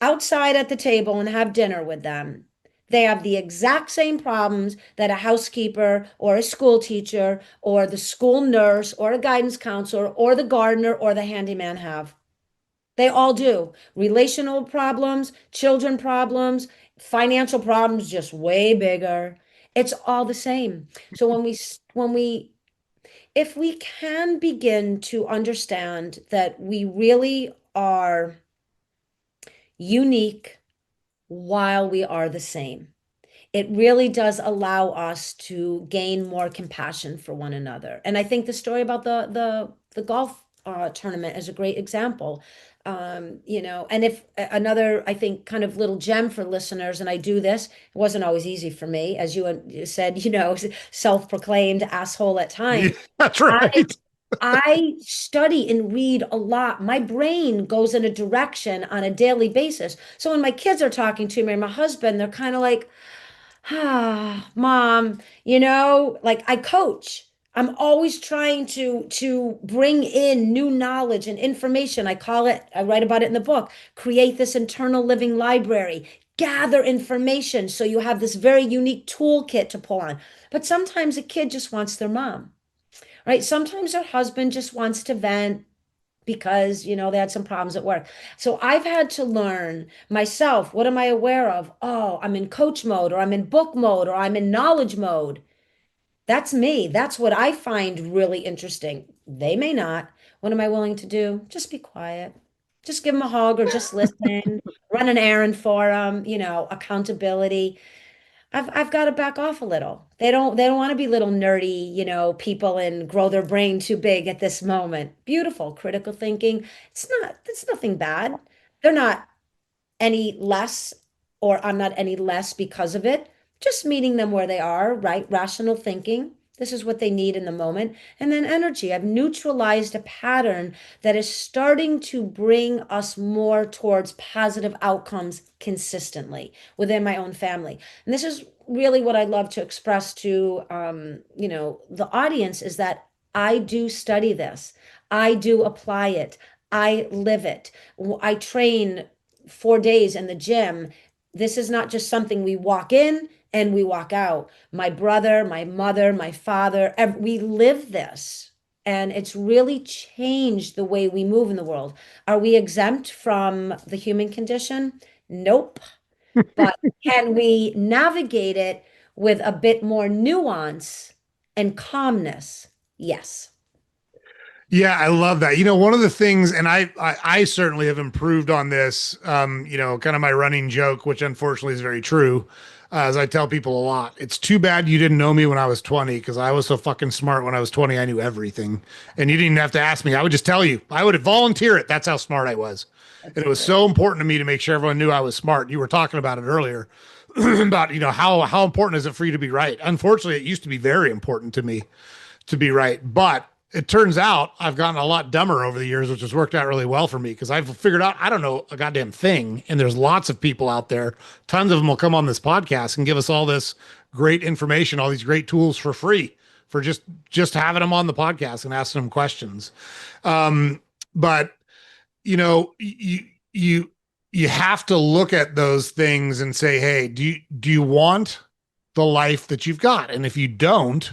outside at the table and have dinner with them, they have the exact same problems that a housekeeper or a school teacher or the school nurse or a guidance counselor or the gardener or the handyman have. They all do. Relational problems, children problems, financial problems, just way bigger. It's all the same. So when we if we can begin to understand that we really are unique while we are the same. It really does allow us to gain more compassion for one another. And I think the story about the golf tournament is a great example. And if another, I think, kind of little gem for listeners, and I do this, it wasn't always easy for me, as you said, self-proclaimed asshole at Yeah, times. that's I right. I study and read a lot. My brain goes in a direction on a daily basis. So when my kids are talking to me and my husband, they're kind of like, ah, mom, like I coach. I'm always trying to bring in new knowledge and information. I write about it in the book, create this internal living library, gather information so you have this very unique toolkit to pull on. But sometimes a kid just wants their mom, right? Sometimes their husband just wants to vent because they had some problems at work. So I've had to learn myself, what am I aware of? Oh, I'm in coach mode, or I'm in book mode, or I'm in knowledge mode. That's me. That's what I find really interesting. They may not. What am I willing to do? Just be quiet. Just give them a hug or just listen, run an errand for them, accountability. I've got to back off a little. They don't want to be little nerdy, people and grow their brain too big at this moment. Beautiful critical thinking. It's nothing bad. They're not any less, or I'm not any less because of it. Just meeting them where they are, right? Rational thinking. This is what they need in the moment. And then energy. I've neutralized a pattern that is starting to bring us more towards positive outcomes consistently within my own family. And this is really what I love to express to the audience, is that I do study this. I do apply it. I live it. I train 4 days in the gym. This is not just something we walk in and we walk out. My brother, my mother, my father, we live this. And it's really changed the way we move in the world. Are we exempt from the human condition? Nope. But can we navigate it with a bit more nuance and calmness? Yes. Yeah, I love that. One of the things, and I certainly have improved on this. Kind of my running joke, which unfortunately is very true, as I tell people a lot. It's too bad you didn't know me when I was 20, because I was so fucking smart when I was 20. I knew everything, and you didn't even have to ask me. I would just tell you. I would volunteer it. That's how smart I was, That's and it was great. so important to me to make sure everyone knew I was smart. You were talking about it earlier about how important is it for you to be right. Unfortunately, it used to be very important to me to be right. But it turns out I've gotten a lot dumber over the years, which has worked out really well for me, because I've figured out I don't know a goddamn thing. And there's lots of people out there. Tons of them will come on this podcast and give us all this great information, all these great tools for free, for just having them on the podcast and asking them questions. But you you have to look at those things and say, hey, do you want the life that you've got? And if you don't,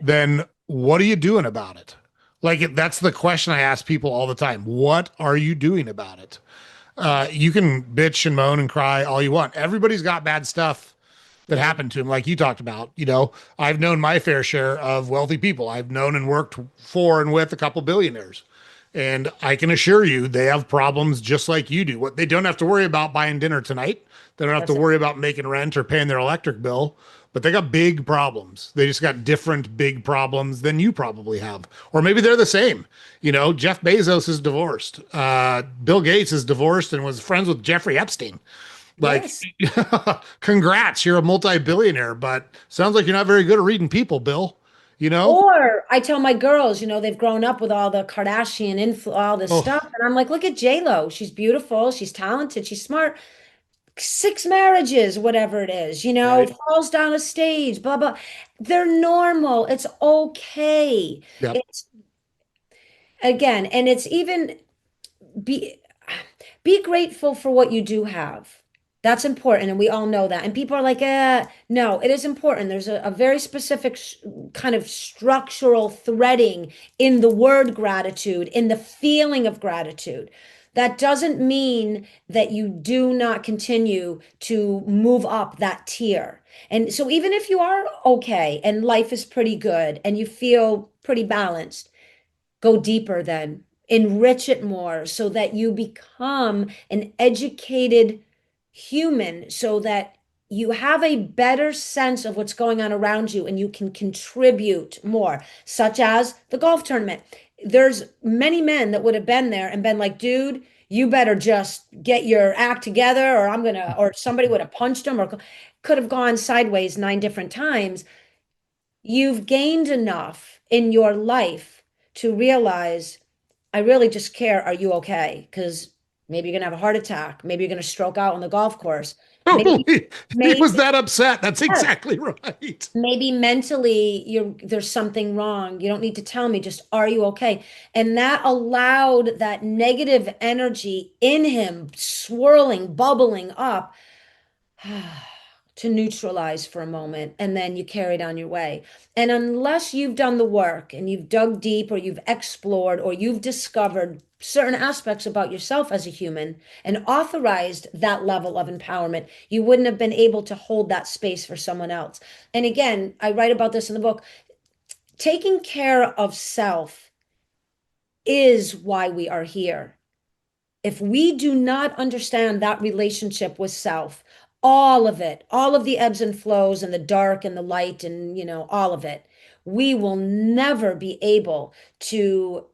then what are you doing about it? Like, that's the question I ask people all the time. What are you doing about it? You can bitch and moan and cry all you want. Everybody's got bad stuff that Yeah. happened to him, like you talked about. I've known my fair share of wealthy people. I've known and worked for and with a couple billionaires. And I can assure you, they have problems just like you do. What they don't have to worry about buying dinner tonight. They don't have to That's worry about making rent or paying their electric bill, but they got big problems. They just got different big problems than you probably have. Or maybe they're the same. Jeff Bezos is divorced. Bill Gates is divorced and was friends with Jeffrey Epstein. Like, yes. congrats, you're a multi-billionaire, but sounds like you're not very good at reading people, Bill. You know? Or I tell my girls, they've grown up with all the Kardashian all this Oh, stuff. And I'm like, look at J-Lo. She's beautiful. She's talented. She's smart. 6 marriages, whatever it is, right. falls down a stage, blah, blah. They're normal. It's okay. Yep. It's again, and it's even be be grateful for what you do have. That's important, and we all know that. And people are like, no, it is important. There's a very specific kind of structural threading in the word gratitude, in the feeling of gratitude. That doesn't mean that you do not continue to move up that tier. And so, even if you are okay and life is pretty good and you feel pretty balanced, go deeper then. enrich it more so that you become an educated human, so that you have a better sense of what's going on around you and you can contribute more, such as the golf tournament. There's many men that would have been there and been like, dude, you better just get your act together, or I'm gonna, or somebody would have punched him, or could have gone sideways 9 different times. You've gained enough in your life to realize, I really just care, are you okay? Because maybe you're gonna have a heart attack, maybe you're gonna stroke out on the golf course, maybe, Totally. He maybe, was that upset. That's yes, exactly right. maybe mentally there's something wrong. You don't need to tell me, just are you okay? And that allowed that negative energy in him swirling, bubbling up, to neutralize for a moment, and then you carried on your way. And unless you've done the work and you've dug deep, or you've explored, or you've discovered certain aspects about yourself as a human and authorized that level of empowerment, you wouldn't have been able to hold that space for someone else. And again, I write about this in the book. Taking care of self is why we are here. If we do not understand that relationship with self, all of it, all of the ebbs and flows and the dark and the light and, all of it, we will never be able to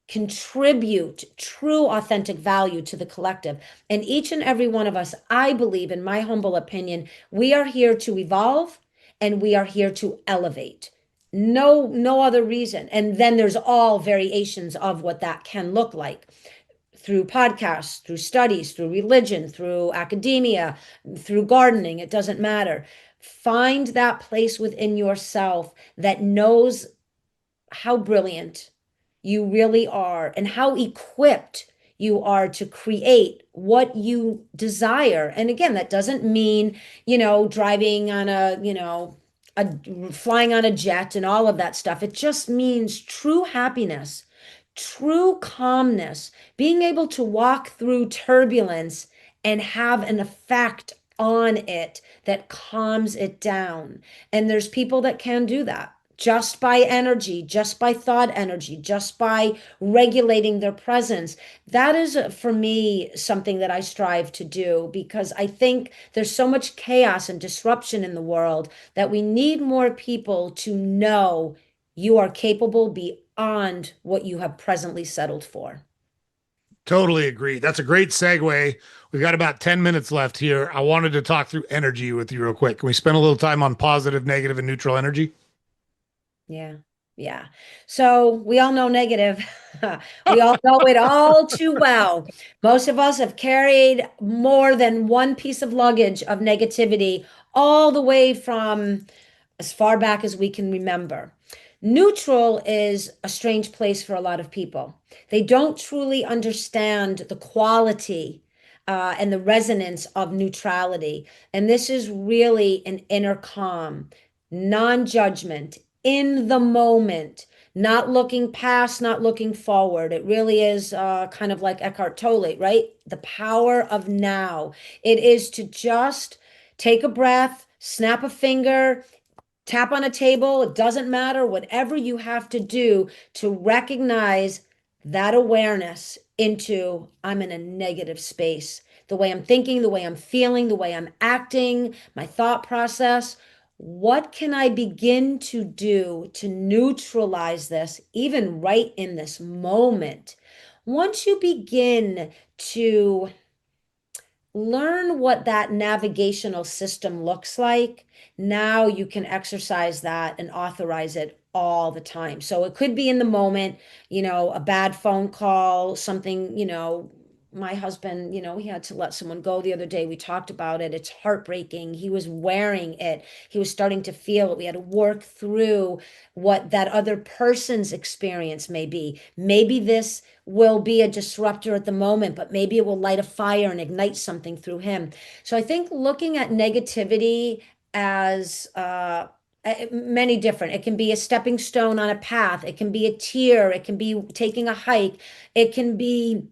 contribute true authentic value to the collective. And each and every one of us, I believe, in my humble opinion, we are here to evolve and we are here to elevate. No other reason. And then there's all variations of what that can look like, through podcasts, through studies, through religion, through academia, through gardening. It doesn't matter. Find that place within yourself that knows how brilliant you really are and how equipped you are to create what you desire. And again, that doesn't mean, driving on a flying on a jet and all of that stuff. It just means true happiness, true calmness, being able to walk through turbulence and have an effect on it that calms it down. And there's people that can do that just by energy, just by thought energy, just by regulating their presence. That is, for me, something that I strive to do, because I think there's so much chaos and disruption in the world that we need more people to know you are capable beyond what you have presently settled for. Totally agree. That's a great segue. We've got about 10 minutes left here. I wanted to talk through energy with you real quick. Can we spend a little time on positive, negative, and neutral energy? Yeah. Yeah. So we all know negative. We all know it all too well. Most of us have carried more than one piece of luggage of negativity all the way from as far back as we can remember. Neutral is a strange place for a lot of people. They don't truly understand the quality and the resonance of neutrality. And this is really an inner calm, non-judgment, in the moment, not looking past, not looking forward. It really is kind of like Eckhart Tolle, right? The power of now. It is to just take a breath, snap a finger, tap on a table. It doesn't matter, whatever you have to do to recognize that awareness into, I'm in a negative space. The way I'm thinking, the way I'm feeling, the way I'm acting, my thought process. What can I begin to do to neutralize this, even right in this moment? Once you begin to learn what that navigational system looks like, now you can exercise that and authorize it all the time. So it could be in the moment, a bad phone call, something, my husband, he had to let someone go the other day. We talked about it. It's heartbreaking. He was wearing it. He was starting to feel it. We had to work through what that other person's experience may be. Maybe this will be a disruptor at the moment, but maybe it will light a fire and ignite something through him. So I think looking at negativity as many different, it can be a stepping stone on a path, it can be a tear, it can be taking a hike, it can be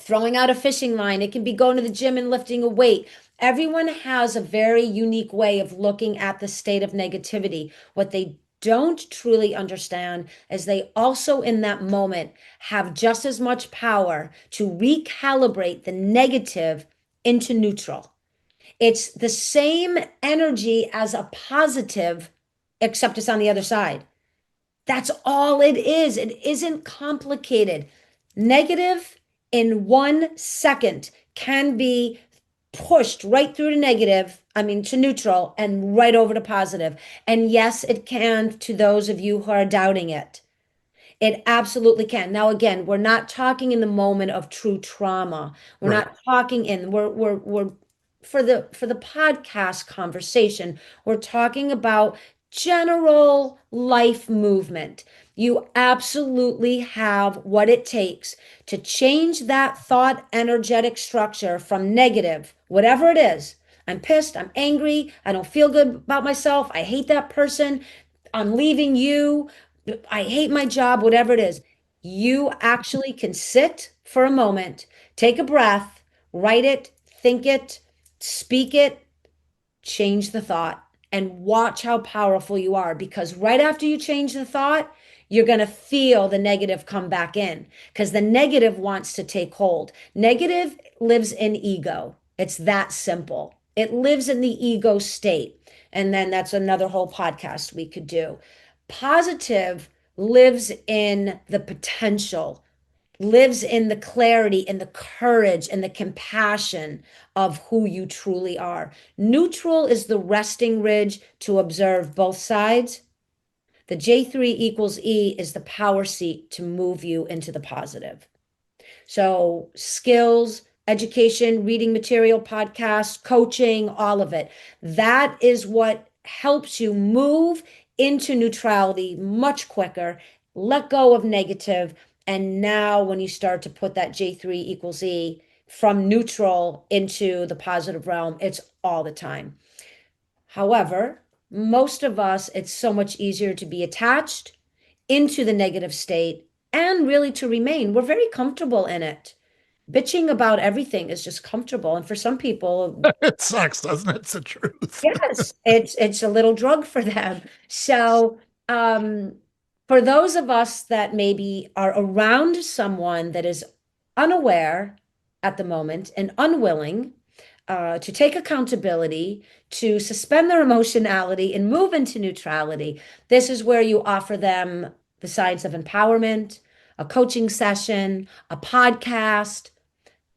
throwing out a fishing line, it can be going to the gym and lifting a weight. Everyone has a very unique way of looking at the state of negativity. What they don't truly understand is they also in that moment have just as much power to recalibrate the negative into neutral. It's the same energy as a positive, except it's on the other side. That's all it is. It isn't complicated. Negative in 1 second can be pushed right through to negative, I mean, to neutral and right over to positive. And yes, it can to those of you who are doubting it. It absolutely can. Now, again, we're not talking in the moment of true trauma. We're Right. not talking in, we're for the podcast conversation, we're talking about general life movement. You absolutely have what it takes to change that thought energetic structure from negative, whatever it is. I'm pissed, I'm angry, I don't feel good about myself, I hate that person, I'm leaving you, I hate my job, whatever it is. You actually can sit for a moment, take a breath, write it, think it, speak it, change the thought, and watch how powerful you are. Because right after you change the thought, you're going to feel the negative come back in because the negative wants to take hold. Negative lives in ego. It's that simple. It lives in the ego state. And then that's another whole podcast we could do. Positive lives in the potential, lives in the clarity and the courage and the compassion of who you truly are. Neutral is the resting ridge to observe both sides. The J3 equals E is the power seat to move you into the positive. So, skills, education, reading material, podcasts, coaching, all of it. That is what helps you move into neutrality much quicker, let go of negative. And now, when you start to put that J3 equals E from neutral into the positive realm, it's all the time. However, most of us, it's so much easier to be attached into the negative state and really to remain. We're very comfortable in it. Bitching about everything is just comfortable. And for some people, It sucks, doesn't it? It's the truth. yes, it's a little drug for them. So, um, for those of us that maybe are around someone that is unaware at the moment and unwilling to take accountability, to suspend their emotionality and move into neutrality, this is where you offer them the science of empowerment, a coaching session, a podcast,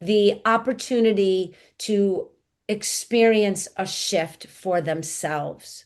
the opportunity to experience a shift for themselves.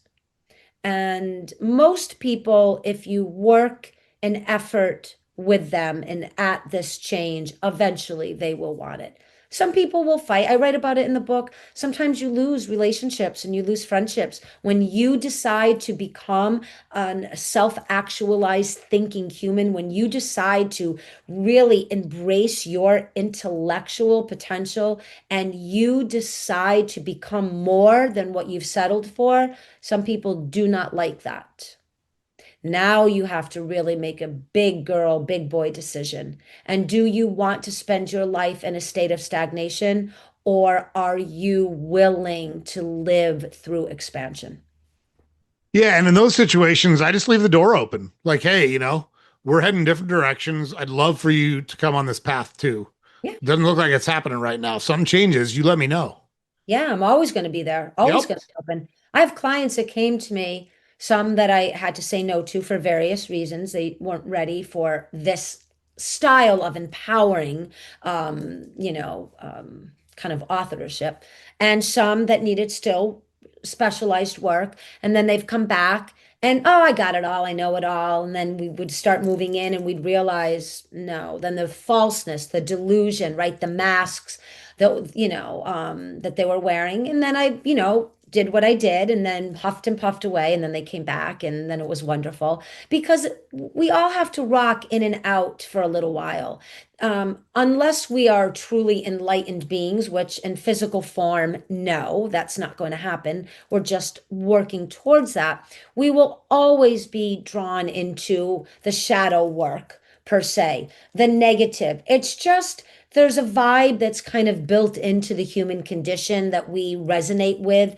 And most people, if you work an effort with them and at this change, eventually they will want it. Some people will fight. I write about it in the book. Sometimes you lose relationships and you lose friendships when you decide to become a self-actualized thinking human, when you decide to really embrace your intellectual potential and you decide to become more than what you've settled for. Some people do not like that. Now you have to really make a big girl, big boy decision. And do you want to spend your life in a state of stagnation, or are you willing to live through expansion? Yeah, and in those situations, I just leave the door open. Like, hey, we're heading different directions. I'd love for you to come on this path too. Yeah. Doesn't look like it's happening right now. Something changes, you let me know. Yeah, I'm always going to be there, always Yep. going to be open. I have clients that came to me, some that I had to say no to for various reasons. They weren't ready for this style of empowering, kind of authorship, and some that needed still specialized work. And then they've come back and, oh, I got it all, I know it all. And then we would start moving in and we'd realize, no, then the falseness, the delusion, right? The masks that they were wearing. And then I, did what I did and then huffed and puffed away. And then they came back and then it was wonderful because we all have to rock in and out for a little while. Unless we are truly enlightened beings, which in physical form, no, that's not going to happen. We're just working towards that. We will always be drawn into the shadow work per se, the negative. It's just there's a vibe that's kind of built into the human condition that we resonate with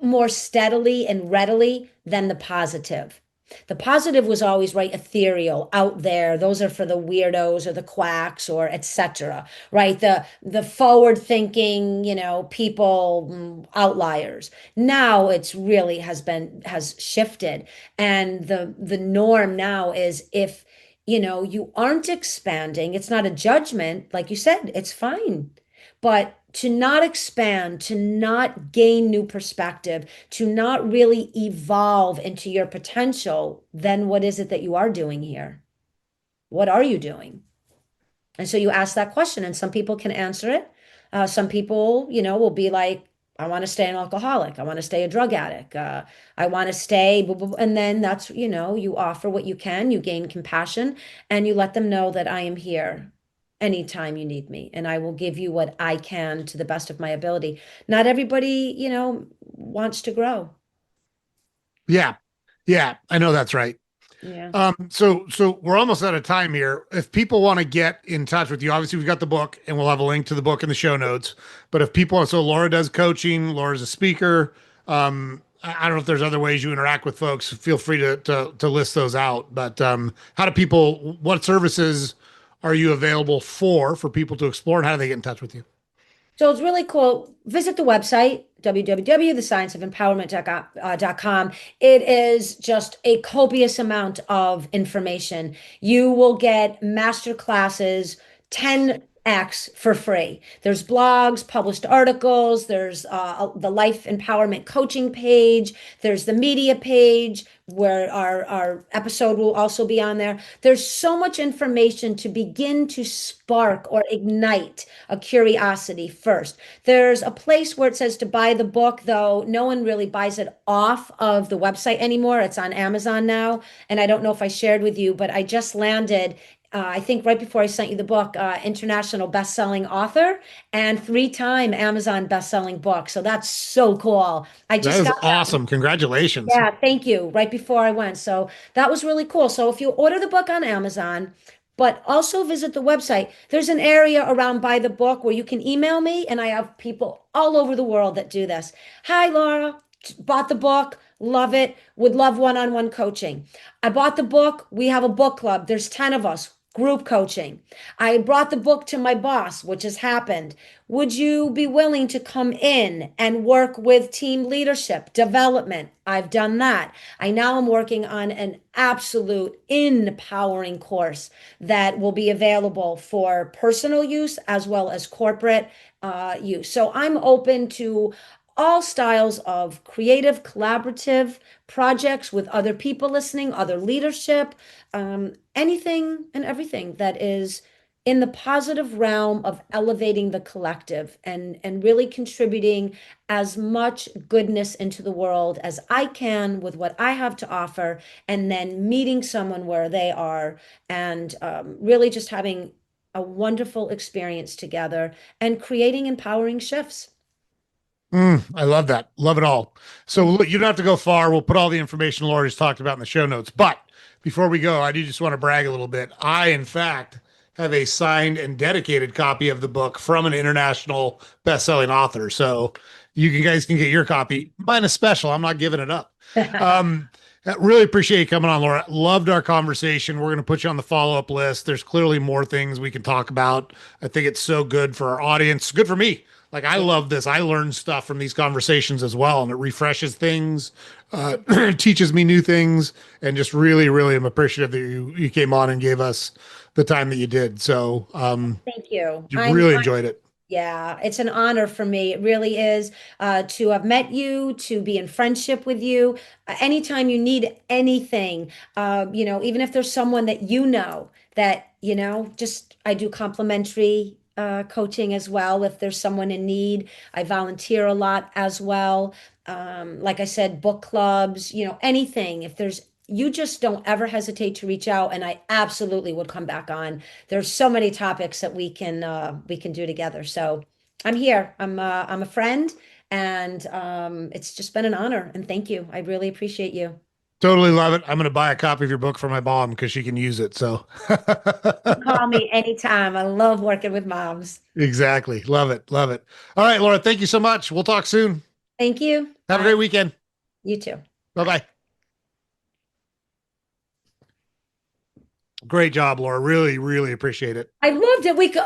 more steadily and readily than the positive. The positive was always right, ethereal, out there. Those are for the weirdos or the quacks or etc. Right? The forward thinking, people, outliers. Now it's really has shifted. And the norm now is if you aren't expanding, it's not a judgment, like you said, it's fine. But to not expand, to not gain new perspective, to not really evolve into your potential, then what is it that you are doing here? What are you doing? And so you ask that question, and some people can answer it. Some people, will be like, I want to stay an alcoholic. I want to stay a drug addict. I want to stay, blah, blah, blah. And then that's, you offer what you can, you gain compassion, and you let them know that I am here anytime you need me, and I will give you what I can to the best of my ability. Not everybody, wants to grow. Yeah. Yeah. I know that's right. Yeah. So we're almost out of time here. If people want to get in touch with you, obviously we've got the book and we'll have a link to the book in the show notes. But if people want, so Laura does coaching, Laura's a speaker. I don't know if there's other ways you interact with folks. Feel free to list those out. But how do people, what services are you available for people to explore, and how do they get in touch with you? So it's really cool. Visit the website, www.thescienceofempowerment.com. It is just a copious amount of information. You will get master classes, 10x for free. There's blogs, published articles, there's the life empowerment coaching page, there's the media page where our episode will also be on there. There's so much information to begin to spark or ignite a curiosity first. There's a place where it says to buy the book, though no one really buys it off of the website anymore. It's on Amazon now. And I don't know if I shared with you, but I just landed, I think right before I sent you the book, international best-selling author and three-time Amazon best-selling book. So that's so cool. I That just is got that. awesome. Congratulations. Yeah, thank you. Right before I went. So that was really cool. So if you order the book on Amazon, but also visit the website, there's an area around buy the book where you can email me, and I have people all over the world that do this. Hi, Laura, bought the book, love it, would love one-on-one coaching. I bought the book, we have a book club. There's 10 of us. Group coaching. I brought the book to my boss, which has happened. Would you be willing to come in and work with team leadership development? I've done that. I now am working on an absolute empowering course that will be available for personal use as well as corporate use. So I'm open to all styles of creative, collaborative projects with other people listening, other leadership, anything and everything that is in the positive realm of elevating the collective and really contributing as much goodness into the world as I can with what I have to offer, and then meeting someone where they are, and really just having a wonderful experience together and creating empowering shifts. I love that. Love it all. So Thank look, you don't have to go far. We'll put all the information Lori's talked about in the show notes. But before we go, I do just want to brag a little bit. I, in fact, have a signed and dedicated copy of the book from an international best-selling author. So you guys can get your copy. Mine is special. I'm not giving it up. you. I really appreciate you coming on, Laura. Loved our conversation. We're going to put you on the follow-up list. There's clearly more things we can talk about. I think it's so good for our audience. Good for me. Like, I love this. I learn stuff from these conversations as well, and it refreshes things, teaches me new things, and just really, really am appreciative that you came on and gave us the time that you did. So, Thank you. you really enjoyed it. Yeah, it's an honor for me. It really is to have met you, to be in friendship with you. Anytime you need anything, even if there's someone that that, just I do complimentary coaching as well. If there's someone in need, I volunteer a lot as well. Like I said, book clubs, anything. If there's you just don't ever hesitate to reach out, and I absolutely would come back on. There's so many topics that we can do together. So I'm here. I'm a friend, and it's just been an honor. And thank you. I really appreciate you. Totally love it. I'm going to buy a copy of your book for my mom because she can use it. So, Call me anytime. I love working with moms. exactly. Love it. Love it. All right, Laura, thank you so much. We'll talk soon. Thank you. Have a Bye. great weekend. You too. Bye bye. Great job, Laura. Really, really appreciate it. I loved it.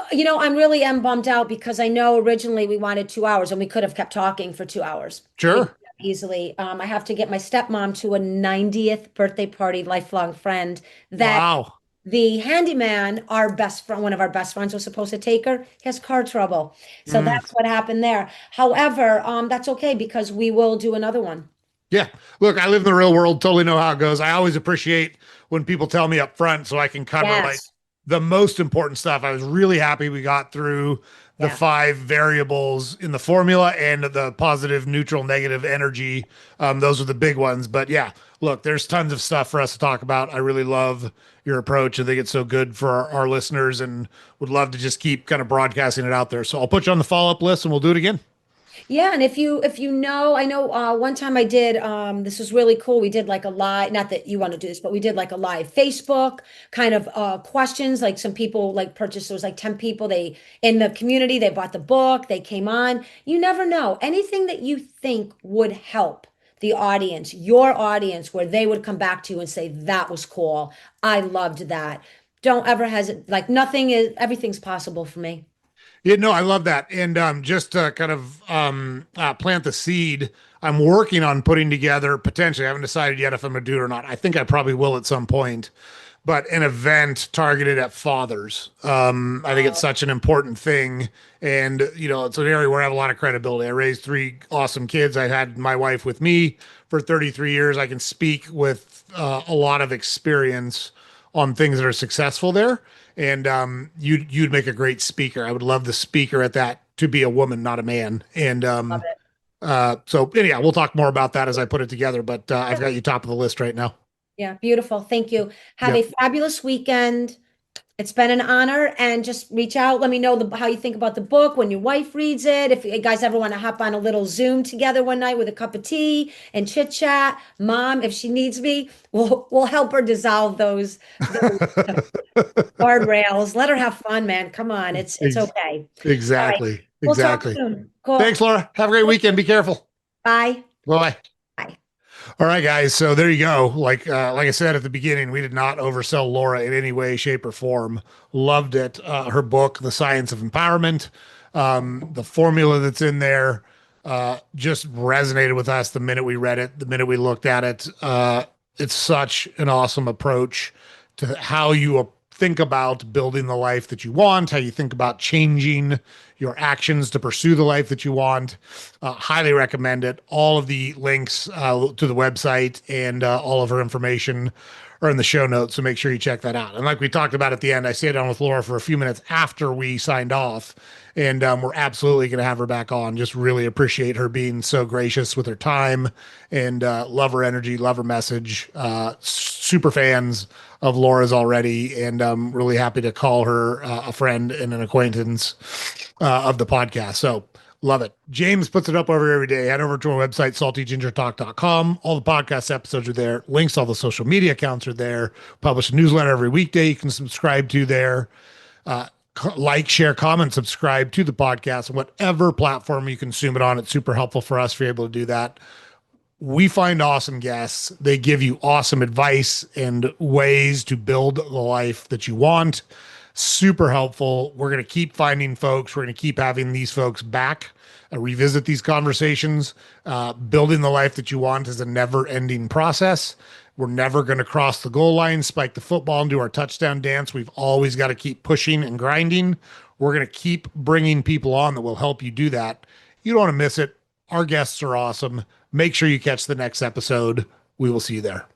I'm really am bummed out because I know originally we wanted 2 hours and we could have kept talking for 2 hours. We Sure. easily. I have to get my stepmom to a 90th birthday party, lifelong friend that Wow. the handyman, our best friend, one of our best friends was supposed to take her, he has car trouble. So Mm. that's what happened there. However, that's okay because we will do another one. Yeah. Look, I live in the real world, totally know how it goes. I always appreciate when people tell me up front so I can cover like Yes. the most important stuff. I was really happy we got through the Yeah. 5 variables in the formula and the positive, neutral, negative energy. Those are the big ones. But yeah, look, there's tons of stuff for us to talk about. I really love your approach. I think it's so good for our listeners and would love to just keep kind of broadcasting it out there. So I'll put you on the follow up list and we'll do it again. Yeah, and if you know, I know one time I did this was really cool. We did like a live, not that you want to do this, but we did like a live Facebook kind of questions. Like some people like purchased, there was like 10 people they in the community, they bought the book, they came on. You never know. Anything that you think would help the audience, your audience, where they would come back to you and say, that was cool. I loved that. Don't ever hesitate. Like nothing is, everything's possible for me. Yeah, no, I love that. And just to kind of plant the seed, I'm working on putting together potentially, I haven't decided yet if I'm going to do it or not. I think I probably will at some point, but an event targeted at fathers. I think it's such an important thing. And, it's an area where I have a lot of credibility. I raised 3 awesome kids. I had my wife with me for 33 years. I can speak with a lot of experience on things that are successful there. And you'd make a great speaker. I would love the speaker at that to be a woman, not a man. And Love it. so anyhow, we'll talk more about that as I put it together. But I've got you top of the list right now. Yeah, beautiful. Thank you. Have a Yep. fabulous weekend. It's been an honor, and just reach out. Let me know how you think about the book when your wife reads it. If you guys ever want to hop on a little Zoom together one night with a cup of tea and chit chat, Mom, if she needs me, we'll help her dissolve those guardrails. Let her have fun, man. Come on, it's Ex- okay. All right, exactly. we'll talk Exactly. soon. Cool. Thanks, Laura. Have a great weekend. Be careful. Bye. Bye. Bye. All right, guys. So there you go. Like I said at the beginning, we did not oversell Laura in any way, shape, or form. Loved it. Her book, The Science of Empowerment, the formula that's in there, just resonated with us the minute we read it, the minute we looked at it. It's such an awesome approach to how you think about building the life that you want, how you think about changing your actions to pursue the life that you want. Highly recommend it. All of the links to the website and all of her information are in the show notes. So make sure you check that out. And like we talked about at the end, I sat down with Laura for a few minutes after we signed off. And we're absolutely going to have her back on. Just really appreciate her being so gracious with her time and love her energy, love her message. Super fans of Laura's already. And I'm really happy to call her a friend and an acquaintance of the podcast. So love it. James puts it up over every day. Head over to our website, saltygingertalk.com. All the podcast episodes are there. Links to all the social media accounts are there. Publish a newsletter every weekday you can subscribe to there. Like, share, comment, subscribe to the podcast, whatever platform you consume it on. It's super helpful for us if you're able to do that. We find awesome guests. They give you awesome advice and ways to build the life that you want. Super helpful. We're going to keep finding folks. We're going to keep having these folks back, revisit these conversations. Building the life that you want is a never ending process. We're never going to cross the goal line, spike the football, and do our touchdown dance. We've always got to keep pushing and grinding. We're going to keep bringing people on that will help you do that. You don't want to miss it. Our guests are awesome. Make sure you catch the next episode. We will see you there.